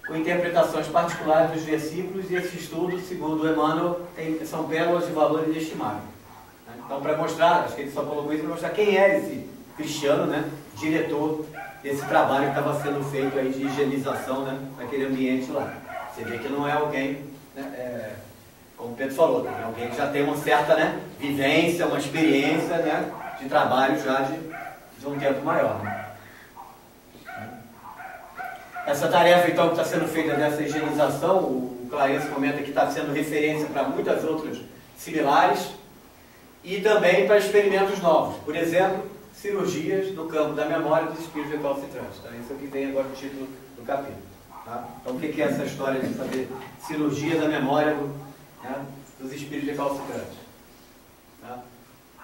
com interpretações particulares dos versículos, e esse estudo, segundo o Emmanuel, são pérolas de valor inestimável. Né? Então, para mostrar, acho que ele só colocou isso para mostrar quem é esse Cristiano, né, diretor desse trabalho que estava sendo feito aí de higienização, né, naquele ambiente lá. Você vê que não é alguém, né, como o Pedro falou, é alguém que já tem uma certa, né, vivência, uma experiência, né, de trabalho já de um tempo maior. Né. Essa tarefa, então, que está sendo feita dessa higienização, o Clarencio comenta que está sendo referência para muitas outras similares e também para experimentos novos. Por exemplo, cirurgias no campo da memória dos espíritos recalcitrantes. Tá? Isso é o que vem agora no título do capítulo. Tá? Então, o que é essa história de fazer cirurgia da memória dos espíritos recalcitrantes? Tá?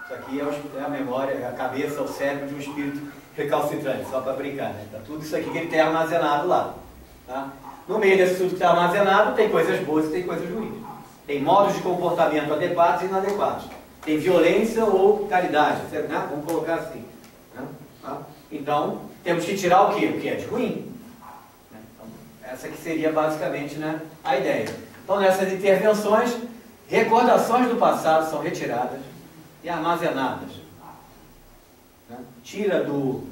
Isso aqui é a memória, é a cabeça, o cérebro de um espírito recalcitrante, só para brincar, né? Tá tudo isso aqui que ele tem armazenado lá. Tá? No meio desse tudo que está armazenado, tem coisas boas e tem coisas ruins. Tem modos de comportamento adequados e inadequados. Tem violência ou caridade, né? Vamos colocar assim. Né? Tá? Então, temos que tirar o quê? O que é de ruim. Então, essa que seria basicamente, né, a ideia. Então, nessas intervenções, recordações do passado são retiradas e armazenadas. Né? Tira do,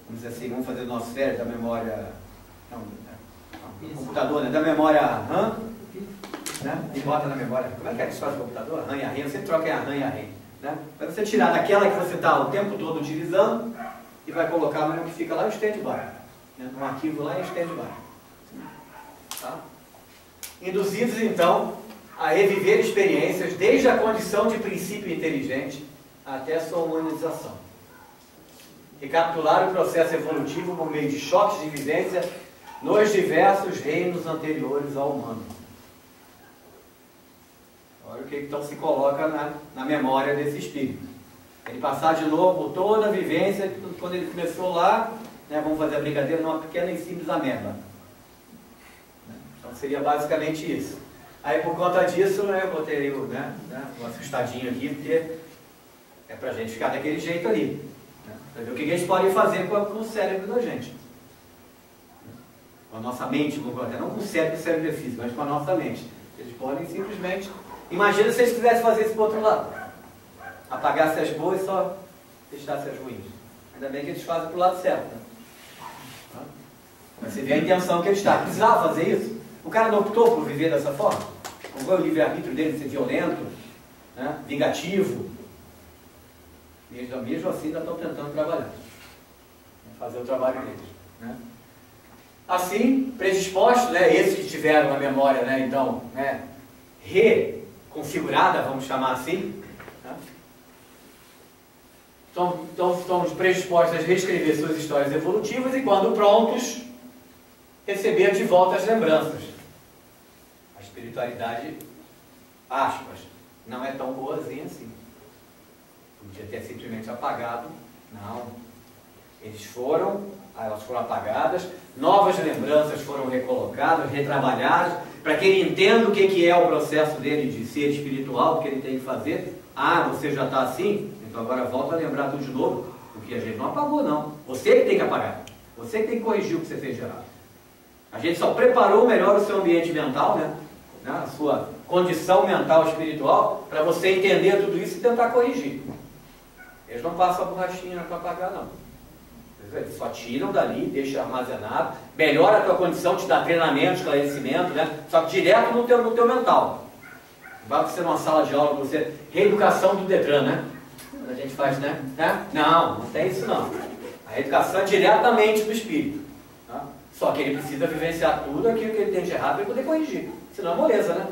vamos dizer assim, vamos fazer do nosso cérebro, da memória, não, do computador, né? Da memória RAM, né? E bota na memória. Como é que se faz o computador? RAM e RAM, você troca em RAM e RAM. Né? Para você tirar daquela que você está o tempo todo utilizando e vai colocar no que fica lá em stand-by. Né? Um arquivo lá em stand-by. Tá? Induzidos, então, a reviver experiências desde a condição de princípio inteligente até a sua humanização. Recapitular o processo evolutivo por meio de choques de vivência nos diversos reinos anteriores ao humano. Olha o que então se coloca na memória desse espírito. Ele passar de novo por toda a vivência, quando ele começou lá, né, vamos fazer a brincadeira, numa pequena e simples ameba. Então seria basicamente isso. Aí por conta disso, né, eu botei um assustadinho aqui, porque é pra gente ficar daquele jeito ali. Né, para ver o que eles podem fazer com o cérebro da gente. Com a nossa mente, não com o cérebro é físico, mas com a nossa mente. Eles podem simplesmente... Imagina se eles quisessem fazer isso para o outro lado. Apagasse as boas e só deixasse as ruins. Ainda bem que eles fazem para o lado certo. Né? Mas você vê a intenção que eles estão. Precisava fazer isso? O cara não optou por viver dessa forma? Não foi o livre-arbítrio dele ser violento, né? Vingativo. Mesmo assim ainda estão tentando trabalhar. Fazer o trabalho deles. Né? Assim, predispostos, né, esses que tiveram na memória, né, então, né, reconfigurada, vamos chamar assim, né? Então estamos predispostos a reescrever suas histórias evolutivas e, quando prontos, receber de volta as lembranças. A espiritualidade, aspas, não é tão boazinha assim. Podia ter simplesmente apagado. Não. Elas foram apagadas, novas lembranças foram recolocadas, retrabalhadas, para que ele entenda o que é o processo dele de ser espiritual, o que ele tem que fazer. Ah, você já está assim? Então agora volta a lembrar tudo de novo, porque a gente não apagou, não. Você que tem que apagar. Você que tem que corrigir o que você fez de errado. A gente só preparou melhor o seu ambiente mental, né? A sua condição mental espiritual, para você entender tudo isso e tentar corrigir. Eles não passam a borrachinha para apagar, não. Eles só tiram dali, deixam armazenado, melhora a tua condição, te dá treinamento, esclarecimento, né? Só que direto no teu mental. Vai ser numa sala de aula, você reeducação do Detran, né? A gente faz, né? Não tem isso não. A educação é diretamente do espírito. Tá? Só que ele precisa vivenciar tudo aquilo que ele tem de errado para poder corrigir. Senão é moleza, né?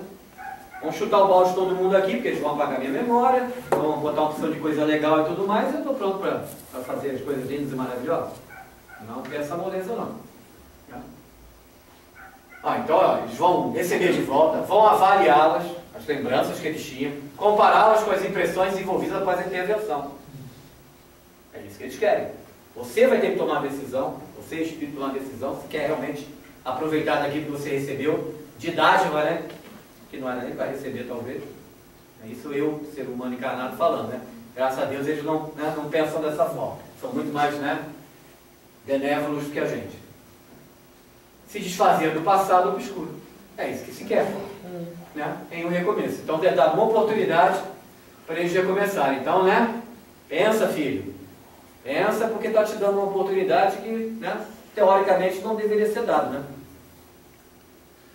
Vamos chutar o balde de todo mundo aqui, porque eles vão apagar minha memória, vão botar uma opção de coisa legal e tudo mais, e eu estou pronto para fazer as coisas lindas e maravilhosas. Não tem essa moleza não. Então ó, eles vão receber de volta, vão avaliá-las, as lembranças que eles tinham, compará-las com as impressões envolvidas após a intervenção. É isso que eles querem. Você vai ter que tomar a decisão, você, espírito, tomar a decisão, se quer realmente aproveitar daquilo que você recebeu, de dádiva, né? Que não era nem para receber, talvez. É isso eu, ser humano encarnado, falando, né? Graças a Deus eles não pensam dessa forma. São muito mais, né, benévolos do que a gente. Se desfazer do passado obscuro. É isso que se quer, né? Em um recomeço. Então, ter dado uma oportunidade para eles recomeçarem. Então, né? Pensa, filho. Pensa, porque está te dando uma oportunidade que, né, teoricamente não deveria ser dada, né?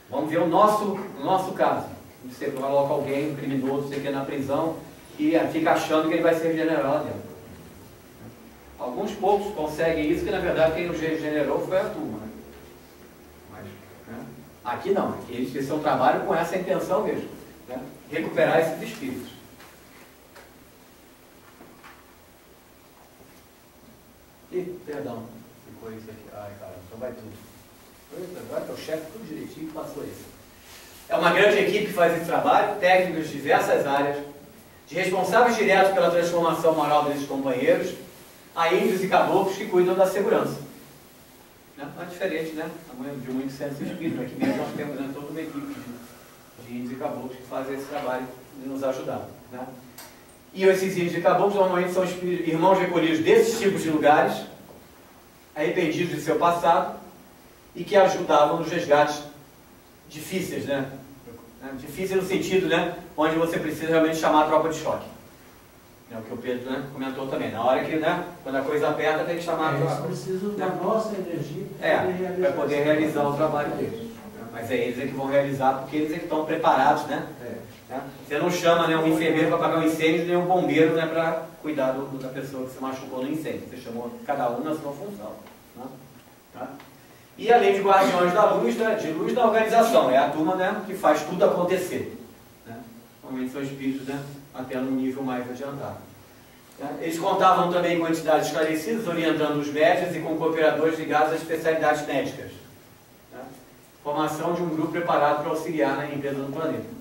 Vamos ver o nosso caso. Você coloca alguém, um criminoso, você quer na prisão e fica achando que ele vai ser regenerado lá dentro. Alguns poucos conseguem isso, que na verdade quem nos regenerou foi a turma. Né? Mas, né? Aqui não, aqui eles têm seu trabalho com essa intenção mesmo, né? Recuperar esses espíritos. Perdão, ficou isso aqui. Ai, cara, então vai tudo. Agora que é o chefe, tudo direitinho, passou isso. É uma grande equipe que faz esse trabalho, técnicos de diversas áreas, de responsáveis diretos pela transformação moral desses companheiros, a índios e caboclos que cuidam da segurança. Né? Não é diferente, né? De muitos centros espíritas. Aqui mesmo nós temos, né, toda uma equipe de índios e caboclos que fazem esse trabalho de nos ajudar. Né? E esses índios e caboclos normalmente são irmãos recolhidos desses tipos de lugares, arrependidos de seu passado, e que ajudavam nos resgates difíceis, né? Difícil no sentido, né, onde você precisa realmente chamar a tropa de choque. É o que o Pedro, né, comentou também. Na hora que, né, quando a coisa aperta, tem que chamar a tropa. Eles precisam da nossa energia para poder realizar o trabalho deles. Mas é eles que vão realizar, porque eles é que estão preparados, né? Você não chama, né, um enfermeiro para apagar um incêndio, nem um bombeiro, né, para cuidar da pessoa que se machucou no incêndio. Você chamou cada um na sua função. Né? Tá? E além de guardiões da luz, né, de luz da organização, é a turma, né, que faz tudo acontecer. Né? Normalmente são espíritos, né, até num nível mais adiantado. Né? Eles contavam também com entidades esclarecidas, orientando os médicos e com cooperadores ligados às especialidades médicas. Né? Formação de um grupo preparado para auxiliar na limpeza do planeta.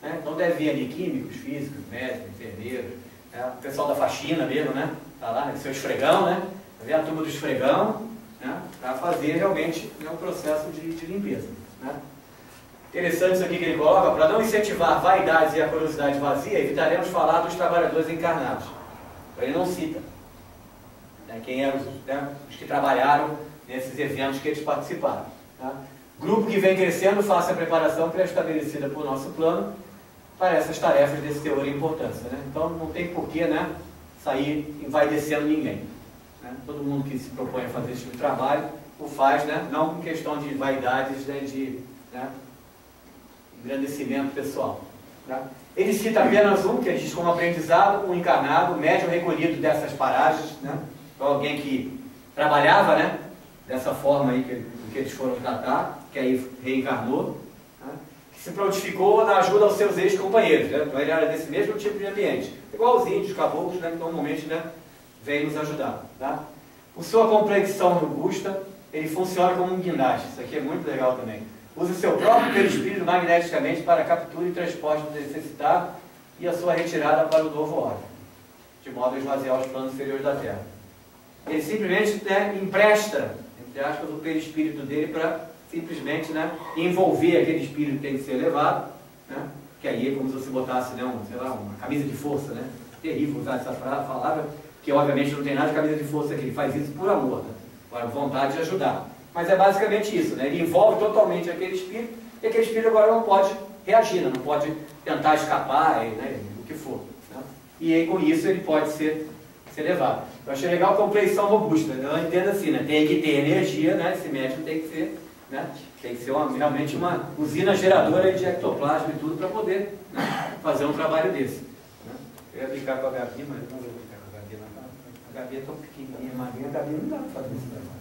Né? Então deve vir ali químicos, físicos, médicos, enfermeiros, né? O pessoal da faxina mesmo, né? Está lá, né? Seu esfregão, né? Vai ver a turma do esfregão, né? Para fazer realmente, né, um processo de limpeza. Né? Interessante isso aqui que ele coloca: para não incentivar vaidades e a curiosidade vazia, evitaremos falar dos trabalhadores encarnados. Ele não cita, né, quem eram os que trabalharam nesses eventos que eles participaram. Tá? Grupo que vem crescendo, faça a preparação pré-estabelecida por nosso plano para essas tarefas desse teor e importância. Né? Então não tem porquê, né, sair envaidecendo ninguém. Né? Todo mundo que se propõe a fazer esse tipo de trabalho o faz, né, não com questão de vaidades, né, de, né, engrandecimento pessoal. Tá? Ele cita apenas um, que ele diz como aprendizado, um encarnado, médium recolhido dessas paragens, né? Então, alguém que trabalhava, né, dessa forma aí que eles foram tratar, que aí reencarnou, né? Que se prontificou na ajuda aos seus ex-companheiros. Né? Então ele era desse mesmo tipo de ambiente, igual os índios, caboclos, né, que normalmente, né, vêm nos ajudar. Tá? Por sua complexão robusta, ele funciona como um guindaste. Isso aqui é muito legal também. Usa o seu próprio perispírito magneticamente para a captura e transporte do necessitado e a sua retirada para o novo órgão, de modo a esvaziar os planos inferiores da Terra. Ele simplesmente, né, empresta, entre aspas, o perispírito dele para simplesmente, né, envolver aquele espírito que tem que ser elevado, né, que aí é como se você botasse, né, sei lá, uma camisa de força. Né? Terrível usar essa palavra, que obviamente não tem nada de camisa de força aqui, ele faz isso por amor, né, por vontade de ajudar. Mas é basicamente isso, né? Ele envolve totalmente aquele espírito, e aquele espírito agora não pode reagir, não pode tentar escapar, né? O que for. Né? E aí, com isso ele pode ser levado. Eu achei legal a compleição robusta, né? Eu entendo assim, né? Tem que ter energia, né? Esse médium tem que ser, né? Tem que ser realmente uma usina geradora de ectoplasma e tudo para poder, né, fazer um trabalho desse. Né? Eu ia brincar com a Gabi, mas não vou brincar com a Gabi. A Gabi é tão pequenininha, magrinha, a Gabi não dá para fazer esse trabalho.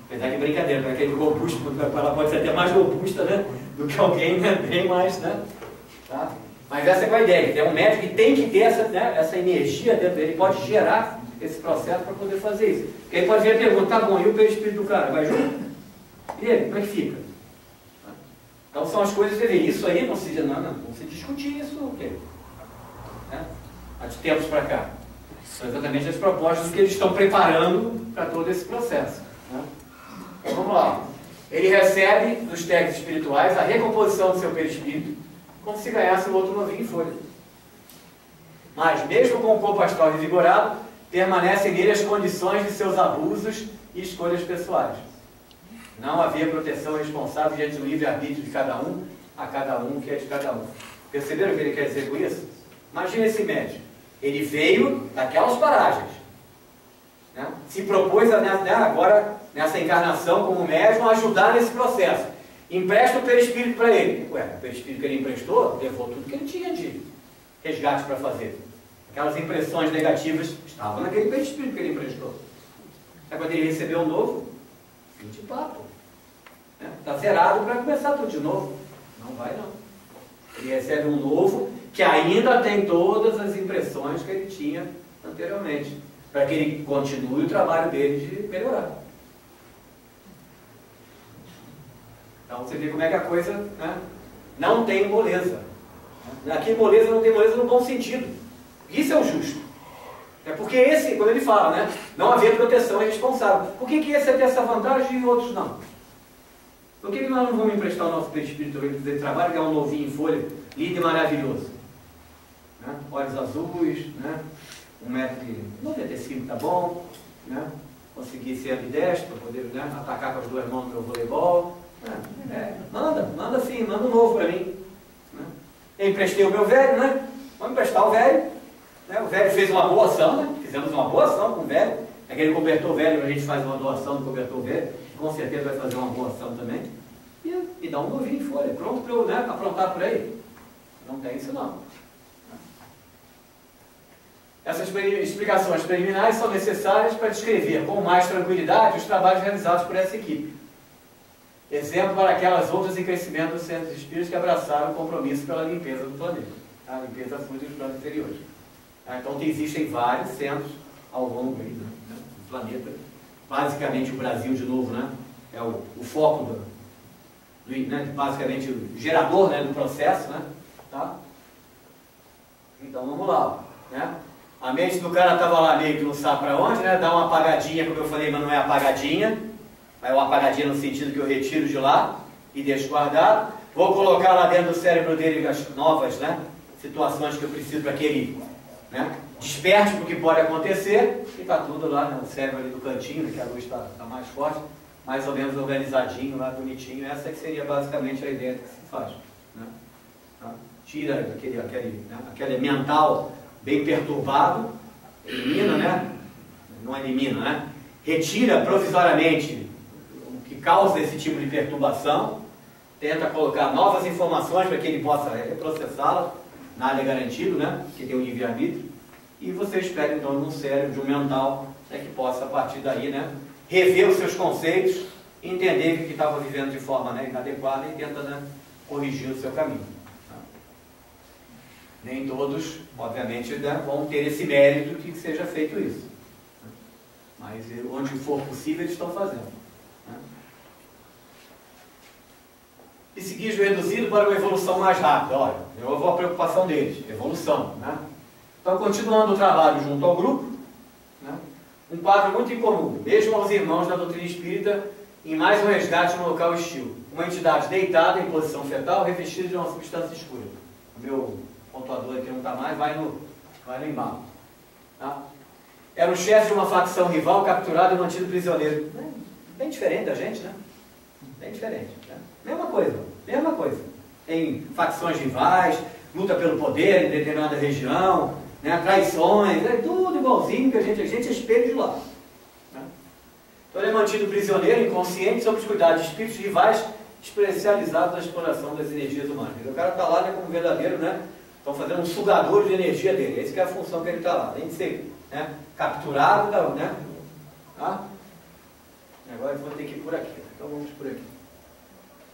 Apesar de brincadeira, para aquele robusto, ela pode ser até mais robusta, né, do que alguém, né, bem mais, né? Tá? Mas essa é a ideia, tem um médico que tem que ter essa, né, essa energia dentro dele, pode gerar esse processo para poder fazer isso. Porque aí pode vir a pergunta: tá bom, e o perispírito do cara, vai junto? E ele, como é que fica? Então são as coisas que isso aí não se discutir isso, o quê? Né? Há de tempos para cá. São exatamente as propostas que eles estão preparando para todo esse processo. Né? Então vamos lá. Ele recebe dos técnicos espirituais a recomposição do seu perispírito, como se ganhasse um outro novinho em folha. Mas, mesmo com o corpo astral revigorado, permanecem nele as condições de seus abusos e escolhas pessoais. Não havia proteção responsável diante do livre-arbítrio de cada um, a cada um que é de cada um. Perceberam o que ele quer dizer com isso? Imagina esse médico. Ele veio daquelas paragens, né? Se propôs né, agora, nessa encarnação como médium, a ajudar nesse processo. Empresta o perispírito para ele. Ué, o perispírito que ele emprestou levou tudo que ele tinha de resgate para fazer. Aquelas impressões negativas estavam naquele perispírito que ele emprestou. Aí quando ele recebeu um novo, fim de papo. Está zerado para começar tudo de novo. Não vai não. Ele recebe um novo que ainda tem todas as impressões que ele tinha anteriormente, para que ele continue o trabalho dele de melhorar. Então você vê como é que a coisa, né, não tem moleza. Aqui moleza não tem moleza no bom sentido. Isso é o justo. É porque esse, quando ele fala, né, não haver proteção é responsável. Por que esse vai ter essa vantagem e outros não? Por que nós não vamos emprestar o nosso perispírito de trabalho, que é um novinho em folha, lindo e maravilhoso? Né? Olhos azuis, né? 1,95 m tá bom, né? Conseguir ser ambidestro para poder, né, atacar com as duas mãos no meu voleibol. Manda sim, manda um novo para mim. Né? Eu emprestei o meu velho, né? Vamos emprestar o velho. Né? O velho fez uma boa ação, né? Fizemos uma boa ação com o velho. Aquele cobertor velho, a gente faz uma doação do cobertor velho, com certeza vai fazer uma boa ação também. E dá um novinho em folha, pronto para eu, né, aprontar por aí. Não tem isso não. Essas explicações preliminares são necessárias para descrever com mais tranquilidade os trabalhos realizados por essa equipe. Exemplo para aquelas outras em crescimento dos centros espíritas que abraçaram o compromisso pela limpeza do planeta, a limpeza fluida dos planos inferiores. Então existem vários centros ao longo aí, né, do planeta. Basicamente o Brasil, de novo, né, é o foco né, basicamente o gerador, né, do processo. Né, tá? Então vamos lá. Né? A mente do cara estava lá meio que não sabe para onde, né? Dá uma apagadinha, como eu falei, mas não é apagadinha. É uma apagadinha no sentido que eu retiro de lá e deixo guardado. Vou colocar lá dentro do cérebro dele as novas, né, situações que eu preciso para que ele, né, desperte para o que pode acontecer. E está tudo lá no cérebro ali do cantinho, né, que a luz está mais forte, mais ou menos organizadinho, lá bonitinho. Essa que seria basicamente a ideia que se faz. Né? Tá? Tira aquele mental bem perturbado, elimina, né? Não elimina, né? Retira provisoriamente o que causa esse tipo de perturbação, tenta colocar novas informações para que ele possa reprocessá-las, nada é garantido, né? Que tem o livre-arbítrio, e você espera então num cérebro, de um mental, né, que possa a partir daí, né, rever os seus conceitos, entender que estava vivendo de forma, né, inadequada e tenta, né, corrigir o seu caminho. Nem todos, obviamente, né, vão ter esse mérito que seja feito isso. Né? Mas onde for possível, eles estão fazendo. Né? Psiquismo reduzido para uma evolução mais rápida. Olha, eu vou a preocupação deles, evolução. Né? Então, continuando o trabalho junto ao grupo, né, um quadro muito incomum, mesmo aos irmãos da doutrina espírita, em mais um resgate no local hostil. Uma entidade deitada em posição fetal, revestida de uma substância escura. O meu pontuador aqui não está mais, vai no embalo. Tá? Era o chefe de uma facção rival capturado e mantido prisioneiro. Bem diferente da gente, né? Bem diferente. Né? Mesma coisa. Tem facções rivais, luta pelo poder em determinada região, né? Traições, é tudo igualzinho que a gente é espelho de lá. Né? Então ele é mantido prisioneiro, inconsciente, sob os cuidados de espíritos rivais especializados na exploração das energias humanas. O cara está lá, né, como verdadeiro, né? Estão fazendo um sugador de energia dele. Essa que é a função que ele está lá. Além de ser, né, capturado, né? Tá? Agora eu vou ter que ir por aqui. Então vamos por aqui.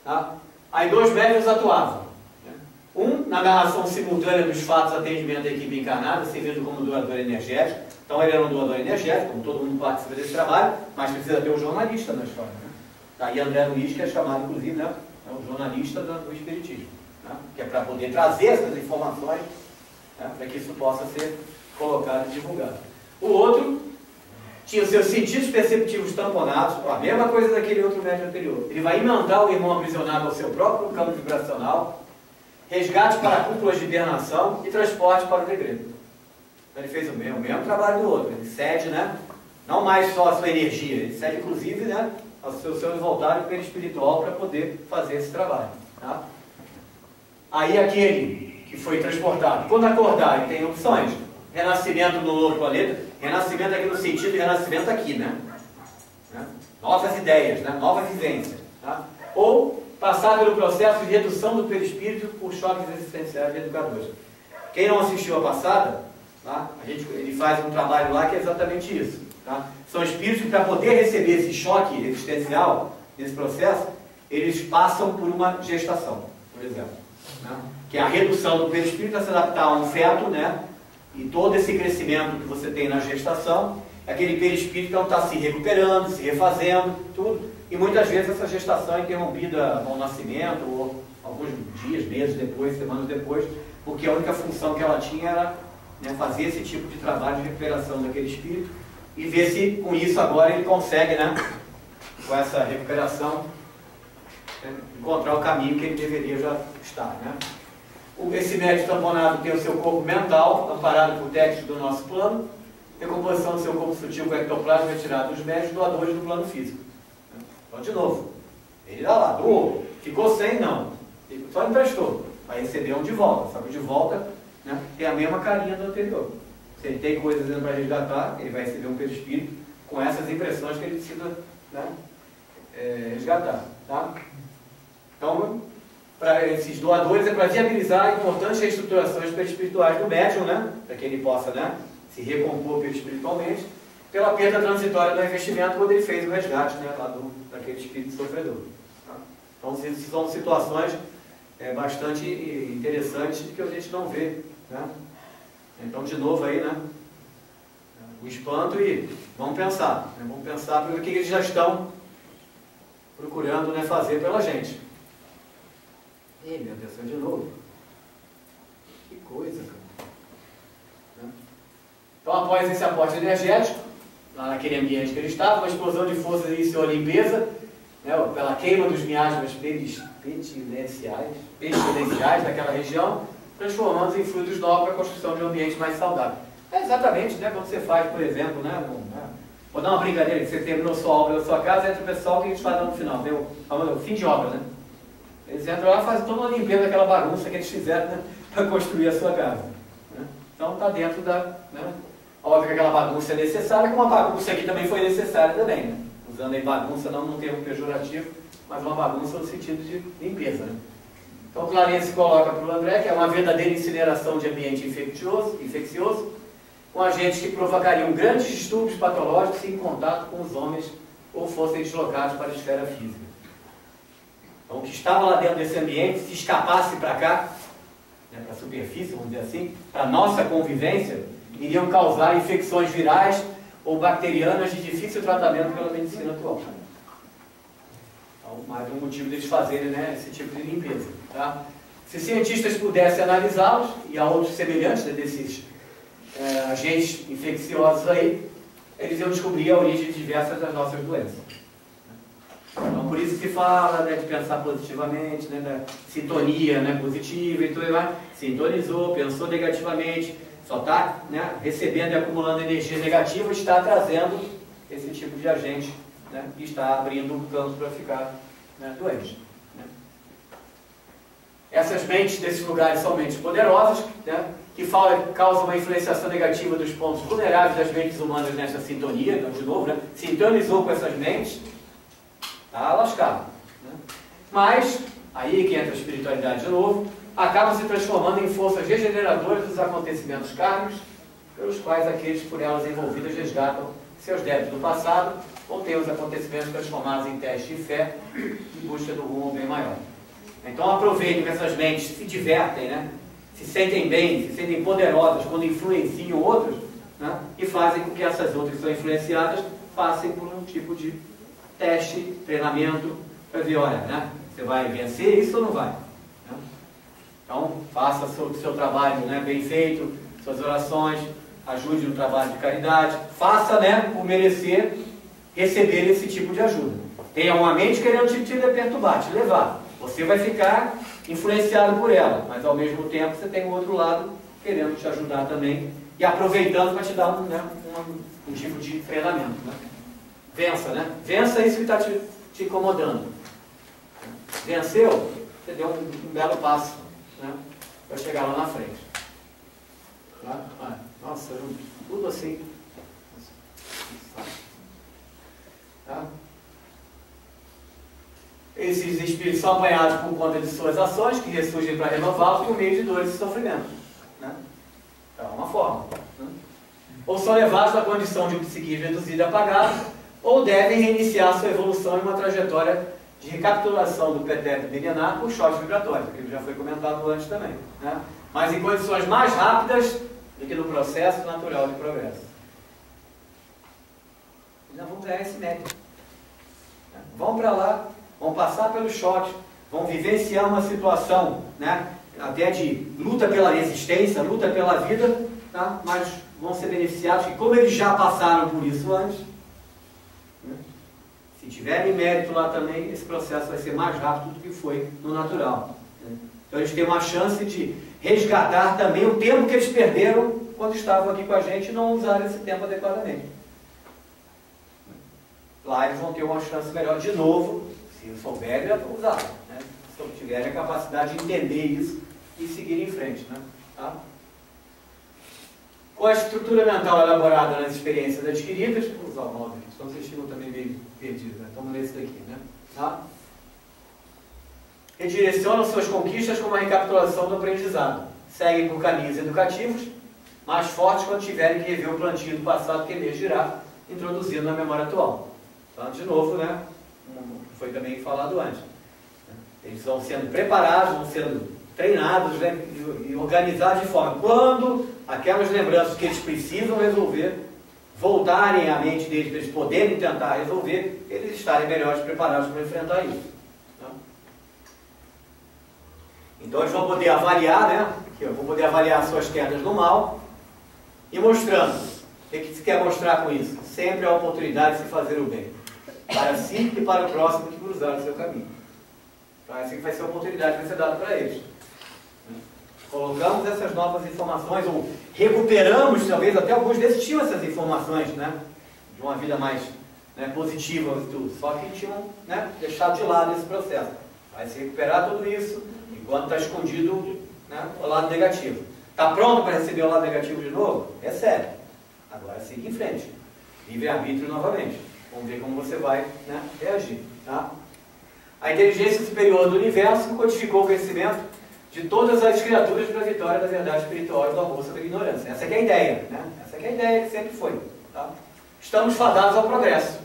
Tá? Aí 2 médiuns atuavam. Né? Um, na narração simultânea dos fatos, atendimento da equipe encarnada, servindo como doador energético. Então ele era um doador energético, como todo mundo participa desse trabalho, mas precisa ter um jornalista na história. Né? Tá aí André Luiz, que é chamado, inclusive, né, é um jornalista do Espiritismo. Né? Que é para poder trazer essas informações, né, para que isso possa ser colocado e divulgado. O outro tinha os seus sentidos perceptivos tamponados, a mesma coisa daquele outro médium anterior. Ele vai imandar o irmão aprisionado ao seu próprio campo vibracional, resgate para cúpulas de hibernação e transporte para o degredo. Então ele fez o mesmo trabalho do outro. Ele cede, né, não mais só a sua energia, ele cede inclusive, né, ao seu voluntário perispiritual para poder fazer esse trabalho. Tá? Aí aquele que foi transportado, quando acordar, ele tem opções. Renascimento no outro planeta, renascimento aqui no sentido de renascimento aqui, né? Novas ideias, né? Nova vivência. Tá? Ou passar pelo processo de redução do perispírito por choques existenciais de educadores. Quem não assistiu a passada, tá? Ele faz um trabalho lá que é exatamente isso. Tá? São espíritos que, para poder receber esse choque existencial, nesse processo, eles passam por uma gestação, por exemplo. Né? Que é a redução do perispírito a se adaptar a um feto, né? E todo esse crescimento que você tem na gestação, aquele perispírito então está se recuperando, se refazendo, tudo. E muitas vezes essa gestação é interrompida ao nascimento, ou alguns dias, meses depois, semanas depois, porque a única função que ela tinha era né, fazer esse tipo de trabalho de recuperação daquele espírito e ver se com isso agora ele consegue, né, com essa recuperação, né, encontrar o caminho que ele deveria já estar, né. Esse médium tamponado tem o seu corpo mental, amparado por textos do nosso plano, decomposição do seu corpo sutil com ectoplasma retirado dos médios, doadores do plano físico. Então, de novo, ele dá lá, doou, ficou sem, não, só emprestou, vai receber um de volta, só que de volta, né, tem a mesma carinha do anterior. Se ele tem coisas para resgatar, ele vai receber um perispírito com essas impressões que ele precisa, né, resgatar. Tá? Então, para esses doadores é para viabilizar importantes reestruturações perispirituais do médium, né, para que ele possa, né, se recompor perispiritualmente, pela perda transitória do investimento quando ele fez o resgate, né, lá daquele espírito sofredor. Tá? Então, são situações bastante interessantes que a gente não vê. Né? Então, de novo aí, né, o espanto e vamos pensar. Né, vamos pensar pelo que eles já estão procurando, né, fazer pela gente. Ih, minha atenção de novo. Que coisa, cara. Né? Então, após esse aporte energético, lá naquele ambiente que ele estava, uma explosão de forças iniciou a limpeza, né, pela queima dos miasmas pestilenciais daquela região, transformando-os em fluidos novos para a construção de um ambiente mais saudável. É exatamente, né, quando você faz, por exemplo, né, vou dar uma brincadeira, que você terminou sua obra na sua casa, entra o pessoal, o que a gente faz lá no final? O fim de obra, né? Eles entram lá e fazem toda uma limpeza daquela bagunça que eles fizeram, né, para construir a sua casa. Né? Então está dentro da... Né, óbvio que aquela bagunça é necessária, como a bagunça aqui também foi necessária também, né? Usando aí bagunça não num termo pejorativo, mas uma bagunça no sentido de limpeza. Né? Então Clarence coloca para o André que é uma verdadeira incineração de ambiente infeccioso, com agentes que provocariam grandes distúrbios patológicos em contato com os homens ou fossem deslocados para a esfera física. Então o que estava lá dentro desse ambiente, se escapasse para cá, né, para a superfície, vamos dizer assim, para a nossa convivência, iriam causar infecções virais ou bacterianas de difícil tratamento pela medicina atual. Então, mais um motivo deles fazerem, né, esse tipo de limpeza. Tá? Se cientistas pudessem analisá-los, e há outros semelhantes, né, desses agentes infecciosos aí, eles iam descobrir a origem de diversas das nossas doenças. Então, por isso que se fala, né, de pensar positivamente, né, da sintonia, né, positiva e tudo mais. Sintonizou, pensou negativamente, só está, né, recebendo e acumulando energia negativa, está trazendo esse tipo de agente, né, e está abrindo um campo para ficar, né, doente. Né. Essas mentes desses lugares são mentes poderosas, né, que causam uma influenciação negativa dos pontos vulneráveis das mentes humanas nessa sintonia. Então, de novo, né, sintonizou com essas mentes, está lascado. Né. Mas, aí que entra a espiritualidade de novo, acabam se transformando em forças regeneradoras dos acontecimentos kármicos, pelos quais aqueles por elas envolvidos resgatam seus débitos do passado, ou têm os acontecimentos transformados em teste de fé, em busca do rumo bem maior. Então aproveitem que essas mentes se divertem, né? Se sentem bem, se sentem poderosas quando influenciam outros, né? E fazem com que essas outras que são influenciadas passem por um tipo de teste, treinamento, para ver, olha, né? Você vai vencer isso ou não vai? Então, faça o seu trabalho, né, bem feito, suas orações, ajude no trabalho de caridade, faça, né, por merecer receber esse tipo de ajuda. Tenha uma mente querendo te perturbar, te levar. Você vai ficar influenciado por ela, mas ao mesmo tempo você tem o outro lado querendo te ajudar também e aproveitando para te dar um tipo de treinamento. Né? Vença, né? Vença isso que está te incomodando. Venceu, você deu um belo passo, né, para chegar lá na frente. Tá? Nossa, tudo assim. Tá? Esses espíritos são apanhados por conta de suas ações, que ressurgem para renová-los por meio de dores e sofrimento. Né? Então, é uma forma. Né? Ou são levados à condição de psiquismo reduzido e apagado, ou devem reiniciar sua evolução em uma trajetória de recapitulação do pretérito milenar por choques vibratórios, que já foi comentado antes também, né? Mas em condições mais rápidas do que no processo natural de progresso. E nós vamos ganhar esse mérito. Vão para lá, vão passar pelo choque, vão vivenciar uma situação, né, até de luta pela existência, luta pela vida, tá? Mas vão ser beneficiados, e como eles já passaram por isso antes, né? Se tiverem mérito lá também, esse processo vai ser mais rápido do que foi no natural, né? Então eles têm uma chance de resgatar também o tempo que eles perderam quando estavam aqui com a gente e não usaram esse tempo adequadamente. Lá eles vão ter uma chance melhor de novo, se souberem usar, né? Se tiverem a capacidade de entender isso e seguir em frente, né? Tá? Com a estrutura mental elaborada nas experiências adquiridas, vou usar o modo aqui, senão vocês ficam também meio perdidos, né? Então vamos ler isso daqui, né? Tá? Redirecionam suas conquistas como uma recapitulação do aprendizado. Seguem por caminhos educativos, mais fortes quando tiverem que rever o plantio do passado que emergirá, introduzindo na memória atual. Então, de novo, né? Foi também falado antes. Eles vão sendo preparados, vão sendo treinados, né? E organizados de forma quando aquelas lembranças que eles precisam resolver voltarem à mente deles, para eles poderem tentar resolver, eles estarem melhores preparados para enfrentar isso. Tá? Então eles vão poder avaliar, né? Aqui, vão poder avaliar suas quedas no mal e mostrando. O que se quer mostrar com isso? Sempre a oportunidade de se fazer o bem, para si e para o próximo que cruzar o seu caminho. Então essa vai ser a oportunidade que vai ser dada para eles. Colocamos essas novas informações, ou recuperamos, talvez até alguns desses tinham essas informações, né? De uma vida mais, né, positiva e tudo. Só que tinham, né, deixado de lado esse processo. Vai se recuperar tudo isso, enquanto está escondido, né, o lado negativo. Está pronto para receber o lado negativo de novo? Recebe. Agora siga em frente. Livre-arbítrio novamente. Vamos ver como você vai, né, reagir. Tá? A inteligência superior do universo codificou o conhecimento de todas as criaturas para a vitória da verdade espiritual e do amor sobre a ignorância. Essa que é a ideia, né? Essa que é a ideia que sempre foi. Tá? Estamos fadados ao progresso.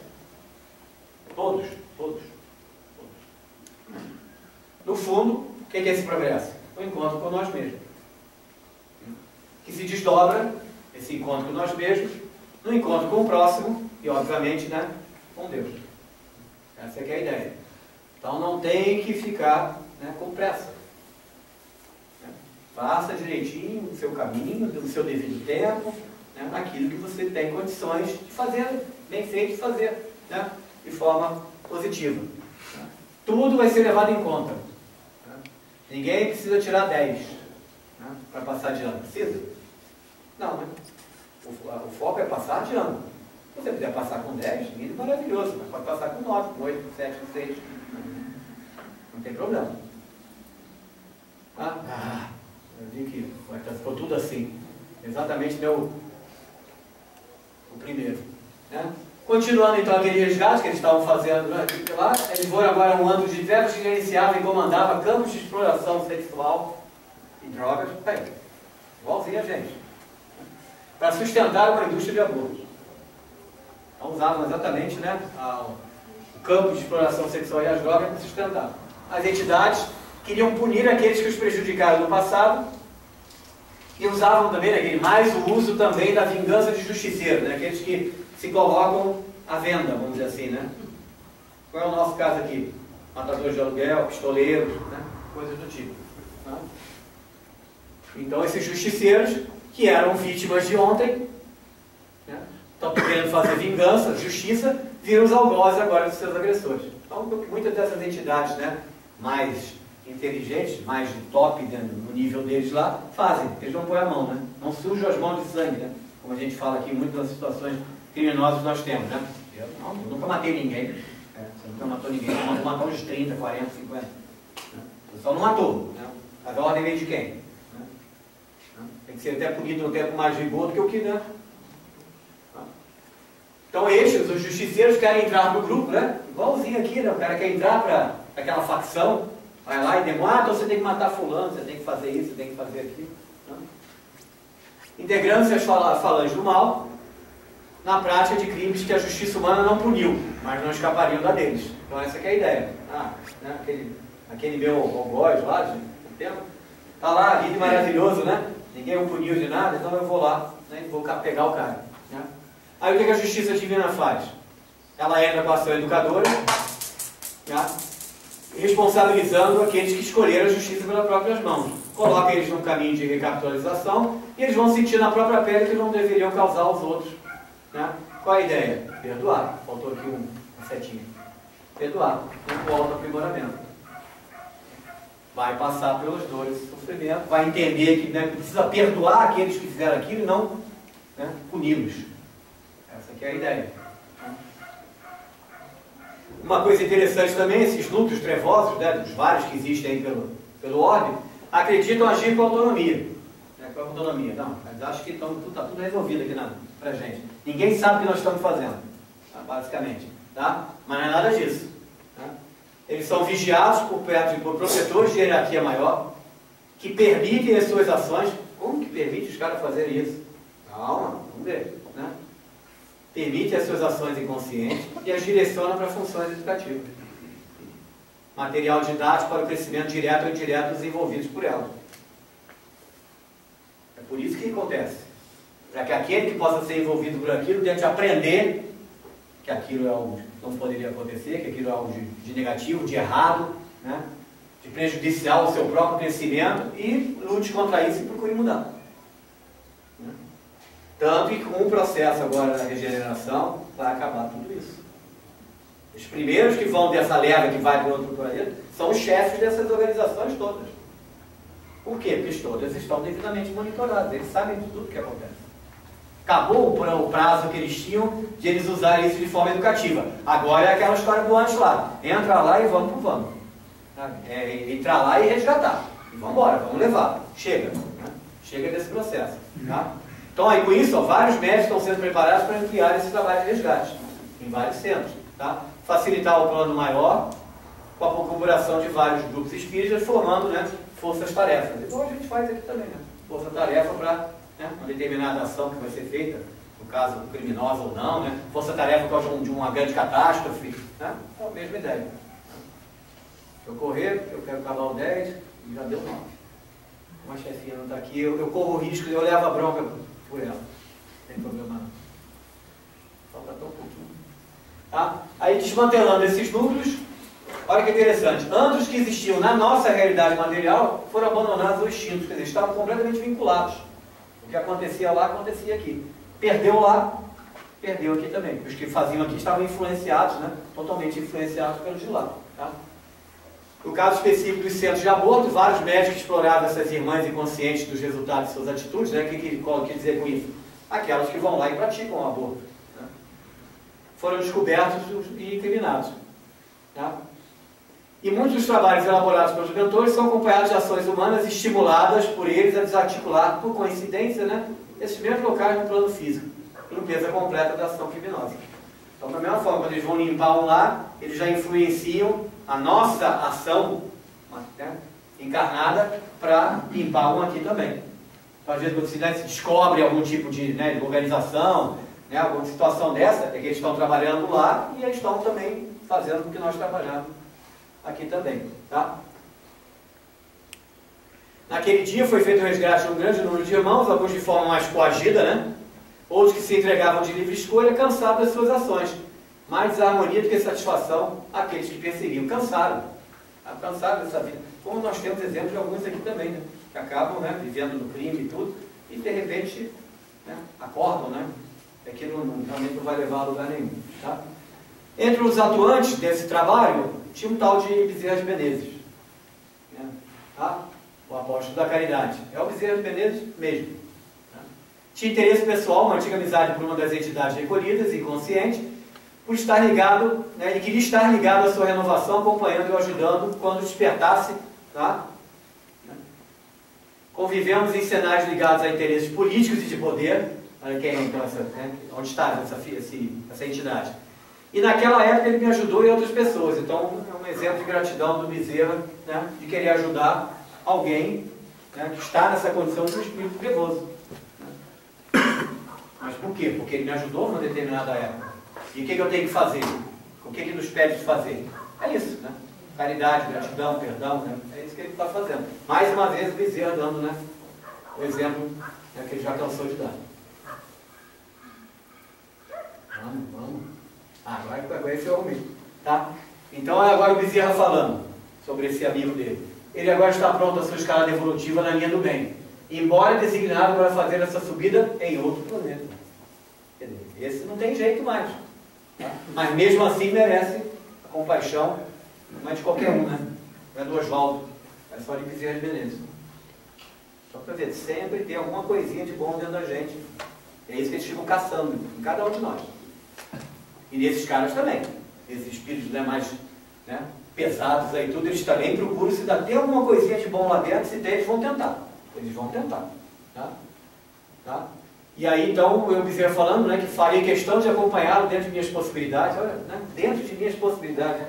Todos. No fundo, o que é esse progresso? O encontro com nós mesmos. Que se desdobra, esse encontro com nós mesmos, no encontro com o próximo e, obviamente, né, com Deus. Essa que é a ideia. Então não tem que ficar, né, com pressa. Faça direitinho o seu caminho, no seu devido tempo, né, aquilo que você tem condições de fazer, bem feito de fazer, né, de forma positiva. Né. Tudo vai ser levado em conta. Né. Ninguém precisa tirar 10, né, para passar de ano. Precisa? Não, né? O foco é passar de ano. Se você puder passar com 10, maravilhoso, mas pode passar com 9, com 8, com 7, com 6. Não tem problema. Eu vi que ficou tudo assim. Exatamente o primeiro. Né? Continuando então aquele resgate que eles estavam fazendo lá, eles foram agora um ano de verbos que gerenciava e comandava campos de exploração sexual e drogas. Igualzinho a gente. Para sustentar uma indústria de aborto. Então usavam exatamente, né, o campo de exploração sexual e as drogas para sustentar. As entidades queriam punir aqueles que os prejudicaram no passado e usavam também, né, mais o uso também da vingança de justiceiro, né, aqueles que se colocam à venda, vamos dizer assim, né? Qual é o nosso caso aqui? Matadores de aluguel, pistoleiros, né, coisas do tipo. Tá? Então esses justiceiros, que eram vítimas de ontem, né, estão querendo fazer vingança, justiça, viram os algozes agora dos seus agressores. Então muitas dessas entidades, né, mais inteligentes, mais de top, né, no nível deles lá, fazem, eles não põem a mão, né? Não sujam as mãos de sangue, né? Como a gente fala aqui muito nas situações criminosas que nós temos, né? Eu nunca matei ninguém, você nunca matou ninguém, você matou uns 30, 40, 50, né? Você só não matou, né? A ordem veio de quem? Né? Tem que ser até punido no tempo mais rigor do que o que, né? Então estes, os justiceiros, querem entrar no grupo, né? Igualzinho aqui, né? O cara quer entrar para aquela facção, vai lá e demora, então você tem que matar fulano, você tem que fazer isso, você tem que fazer aquilo. Né? Integrando-se as falanges do mal, na prática de crimes que a justiça humana não puniu, mas não escapariam da deles. Então essa que é a ideia. Né? Aquele meu algoz lá, de tempo, está lá, lindo e maravilhoso, né? Ninguém o puniu de nada, então eu vou lá, né, e vou pegar o cara. Né? Aí o que a justiça divina faz? Ela entra com a ação educadora, né, responsabilizando aqueles que escolheram a justiça pelas próprias mãos. Coloca eles num caminho de recapitalização e eles vão sentir na própria pele que não deveriam causar aos outros. Né? Qual a ideia? Perdoar. Faltou aqui uma setinha. Perdoar. Um auto-aprimoramento. Vai passar pelas dores e sofrimento, vai entender que, né, precisa perdoar aqueles que fizeram aquilo e não, né, puni-los. Essa aqui é a ideia. Uma coisa interessante também, esses núcleos trevosos, né, dos vários que existem aí pelo orbe, acreditam agir com autonomia. Né, com autonomia. Não, mas acho que está tudo resolvido aqui pra gente. Ninguém sabe o que nós estamos fazendo, tá, basicamente. Tá? Mas não é nada disso. Tá? Eles são vigiados por protetores de hierarquia maior, que permitem as suas ações. Como que permite os caras fazerem isso? Calma, vamos ver. Né? Permite as suas ações inconscientes e as direciona para funções educativas. Material didático para o crescimento direto ou indireto dos envolvidos por ela. É por isso que acontece. Para que aquele que possa ser envolvido por aquilo tente aprender que aquilo é algo que não poderia acontecer, que aquilo é algo de negativo, de errado, né? De prejudicial ao seu próprio crescimento e lute contra isso e procure mudar. Né? Tanto que com o processo agora da regeneração vai acabar tudo isso. Os primeiros que vão dessa leva que vai para outro planeta são os chefes dessas organizações todas. Por quê? Porque todas estão devidamente monitoradas, eles sabem de tudo que acontece. Acabou o prazo que eles tinham de eles usarem isso de forma educativa. Agora é aquela história do antes lá. Entra lá e vamos pro vamos. Entrar lá e resgatar. E vamos embora, vamos levar. Chega. Né? Chega desse processo. Tá? Então aí com isso, ó, vários médicos estão sendo preparados para ampliar esse trabalho de resgate. Em vários centros. Tá? Facilitar o plano maior com a configuração de vários grupos espíritas, formando, né, forças-tarefas. Igual a gente faz aqui também. Né? Força-tarefa para... Né, uma determinada ação que vai ser feita, no caso criminosa ou não, né, força-tarefa por causa de uma grande catástrofe, né, é a mesma ideia. Se eu correr, eu quero acabar o 10 e já deu 9. Uma chefinha não está aqui, eu corro o risco e eu levo a bronca por ela. Não tem problema não. Falta tão pouquinho. Tá? Aí desmantelando esses núcleos, olha que interessante, anjos que existiam na nossa realidade material foram abandonados ou extintos, quer dizer, estavam completamente vinculados. O que acontecia lá, acontecia aqui. Perdeu lá, perdeu aqui também. Os que faziam aqui estavam influenciados, né? Totalmente influenciados pelos de lá. Tá? No caso específico dos centros de aborto, vários médicos exploravam essas irmãs inconscientes dos resultados de suas atitudes. Né? O que quer dizer com isso? Aquelas que vão lá e praticam o aborto. Né? Foram descobertos e incriminados. Tá? E muitos dos trabalhos elaborados pelos mentores são acompanhados de ações humanas estimuladas por eles a desarticular, por coincidência, né, esses mesmos locais no plano físico. Limpeza completa da ação criminosa. Então, da mesma forma, quando eles vão limpar um lá, eles já influenciam a nossa ação, né, encarnada para limpar um aqui também. Então, às vezes, quando se descobre algum tipo de, né, de organização, né, alguma situação dessa, é que eles estão trabalhando lá e eles estão também fazendo o que nós trabalhamos aqui também, tá? Naquele dia foi feito o resgate de um grande número de irmãos, alguns de forma mais coagida, né? Outros que se entregavam de livre escolha, cansados das suas ações. Mais desarmonia do que satisfação aqueles que perseguiam. Cansaram dessa vida. Como nós temos exemplos de alguns aqui também, né? Que acabam, né, vivendo no crime e tudo, e de repente, né, acordam, né? Aquilo realmente não vai levar a lugar nenhum, tá? Entre os atuantes desse trabalho, tinha um tal de Bezerra de Menezes, né? Tá? O apóstolo da caridade. É o Bezerra de Menezes mesmo. Tá? Tinha interesse pessoal, uma antiga amizade por uma das entidades recolhidas, inconsciente, por estar ligado, né, e queria estar ligado à sua renovação, acompanhando e ajudando quando despertasse. Tá? Convivemos em cenários ligados a interesses políticos e de poder. Olha quem é então né, onde está essa entidade. E naquela época ele me ajudou e outras pessoas. Então é um exemplo de gratidão do Bezerra, né, de querer ajudar alguém, né, que está nessa condição de um espírito trevoso. Né? Mas por quê? Porque ele me ajudou numa determinada época. E o que eu tenho que fazer? O que ele nos pede de fazer? É isso, né? Caridade, gratidão, perdão, né? É isso que ele está fazendo. Mais uma vez o Bezerra dando, né, o exemplo, né, que ele já cansou de dar. Vamos. Agora esse é o meio, tá? Então é agora o Bezerra falando sobre esse amigo dele. Ele agora está pronto a sua escala evolutiva na linha do bem. embora designado para fazer essa subida em outro planeta. Quer dizer, esse não tem jeito mais. Tá? Mas mesmo assim merece a compaixão, não é de qualquer um, né? Não é do Oswaldo, é só de Bezerra de Menezes. Só para ver, sempre tem alguma coisinha de bom dentro da gente. É isso que eles ficam caçando, em cada um de nós. E nesses caras também, esses espíritos, né, mais, né, pesados aí, tudo, eles também procuram se dá tem alguma coisinha de bom lá dentro, se tem, eles vão tentar. Eles vão tentar. Tá? E aí, então, eu Bezerra falando, né, que farei questão de acompanhá-lo dentro de minhas possibilidades. Olha, né, dentro de minhas possibilidades.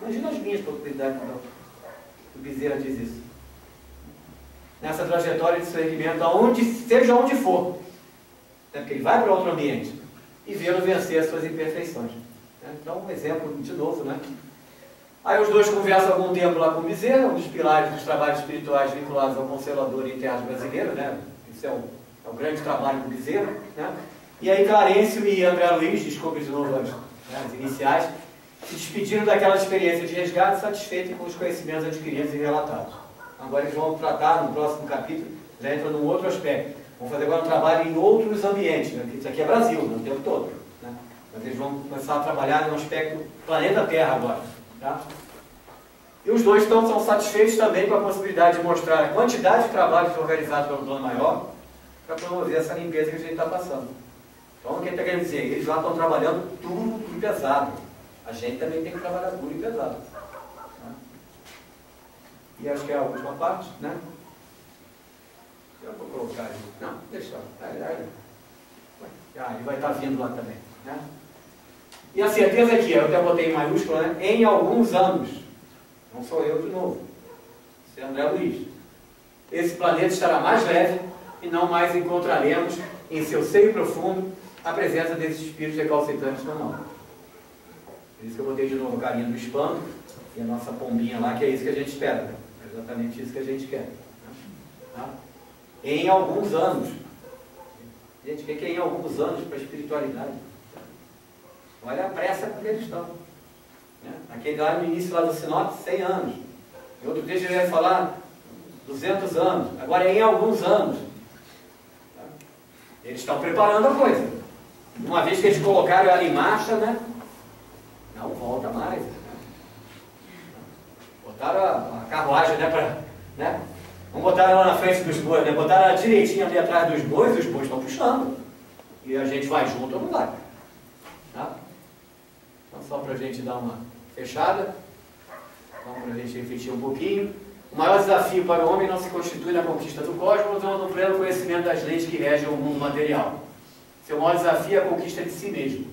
Imagina as minhas possibilidades, então. O Bezerra diz isso. Nessa trajetória de seguimento, seja onde for. Né, porque ele vai para outro ambiente. E vê-lo vencer as suas imperfeições. Né? Então, um exemplo de novo, né? Aí os dois conversam algum tempo lá com o Bezerra, um dos pilares dos trabalhos espirituais vinculados ao Consolador em terras brasileiras, né? Isso é o grande trabalho do Bezerra, né? E aí Clarencio e André Luiz, descobre de novo as iniciais, se despediram daquela experiência de resgate satisfeitos com os conhecimentos adquiridos e relatados. Agora eles vão tratar, no próximo capítulo, já entra num outro aspecto. Vão fazer agora um trabalho em outros ambientes, né? Isso aqui é Brasil, né? O tempo todo. Né? Mas eles vão começar a trabalhar no aspecto planeta Terra agora. Tá? E os dois são satisfeitos também com a possibilidade de mostrar a quantidade de trabalhos organizados pelo plano maior para promover essa limpeza que a gente está passando. Então, o que ele está querendo dizer? Eles lá estão trabalhando duro e pesado. A gente também tem que trabalhar duro e pesado. Tá? E acho que é a última parte, né? Eu vou colocar aí. Não, deixa. Ele vai estar vindo lá também. Né? E a certeza aqui, eu até botei em maiúsculo, né? Em alguns anos. Não sou eu de novo. Isso é André Luiz. Esse planeta estará mais leve e não mais encontraremos em seu seio profundo a presença desses espíritos recalcitrantes no mal. Por isso que eu botei de novo a carinha do espanto e a nossa pombinha lá, que é isso que a gente espera. Né? É exatamente isso que a gente quer. Tá? Em alguns anos. Gente, o que é em alguns anos para a espiritualidade? Olha a pressa com que eles estão. Né? Aquele lá no início lá do Sinop, 100 anos. Em outro dia ele vai falar 200 anos. Agora é em alguns anos. Tá? Eles estão preparando a coisa. Uma vez que eles colocaram ela em marcha, né? Não volta mais. Né? Botaram a carruagem, né? Né? Não botaram ela na frente dos bois, né? Botaram ela direitinho ali atrás dos bois e os bois estão puxando. E a gente vai junto ou não vai. Tá? Então, só para a gente dar uma fechada, então, para a gente refletir um pouquinho. O maior desafio para o homem não se constitui na conquista do cosmos ou no pleno conhecimento das leis que regem o mundo material. Seu maior desafio é a conquista de si mesmo,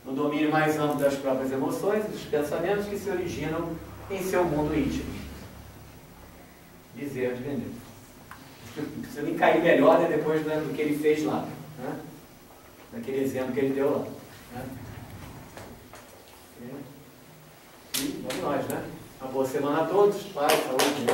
no domínio mais amplo das próprias emoções e dos pensamentos que se originam em seu mundo íntimo. Bezerra de Menezes. Precisa nem cair melhor, né, depois do que ele fez lá, né? Daquele exemplo que ele deu lá. Né? E vamos nós, né? Uma boa semana a todos. Paz, saúde,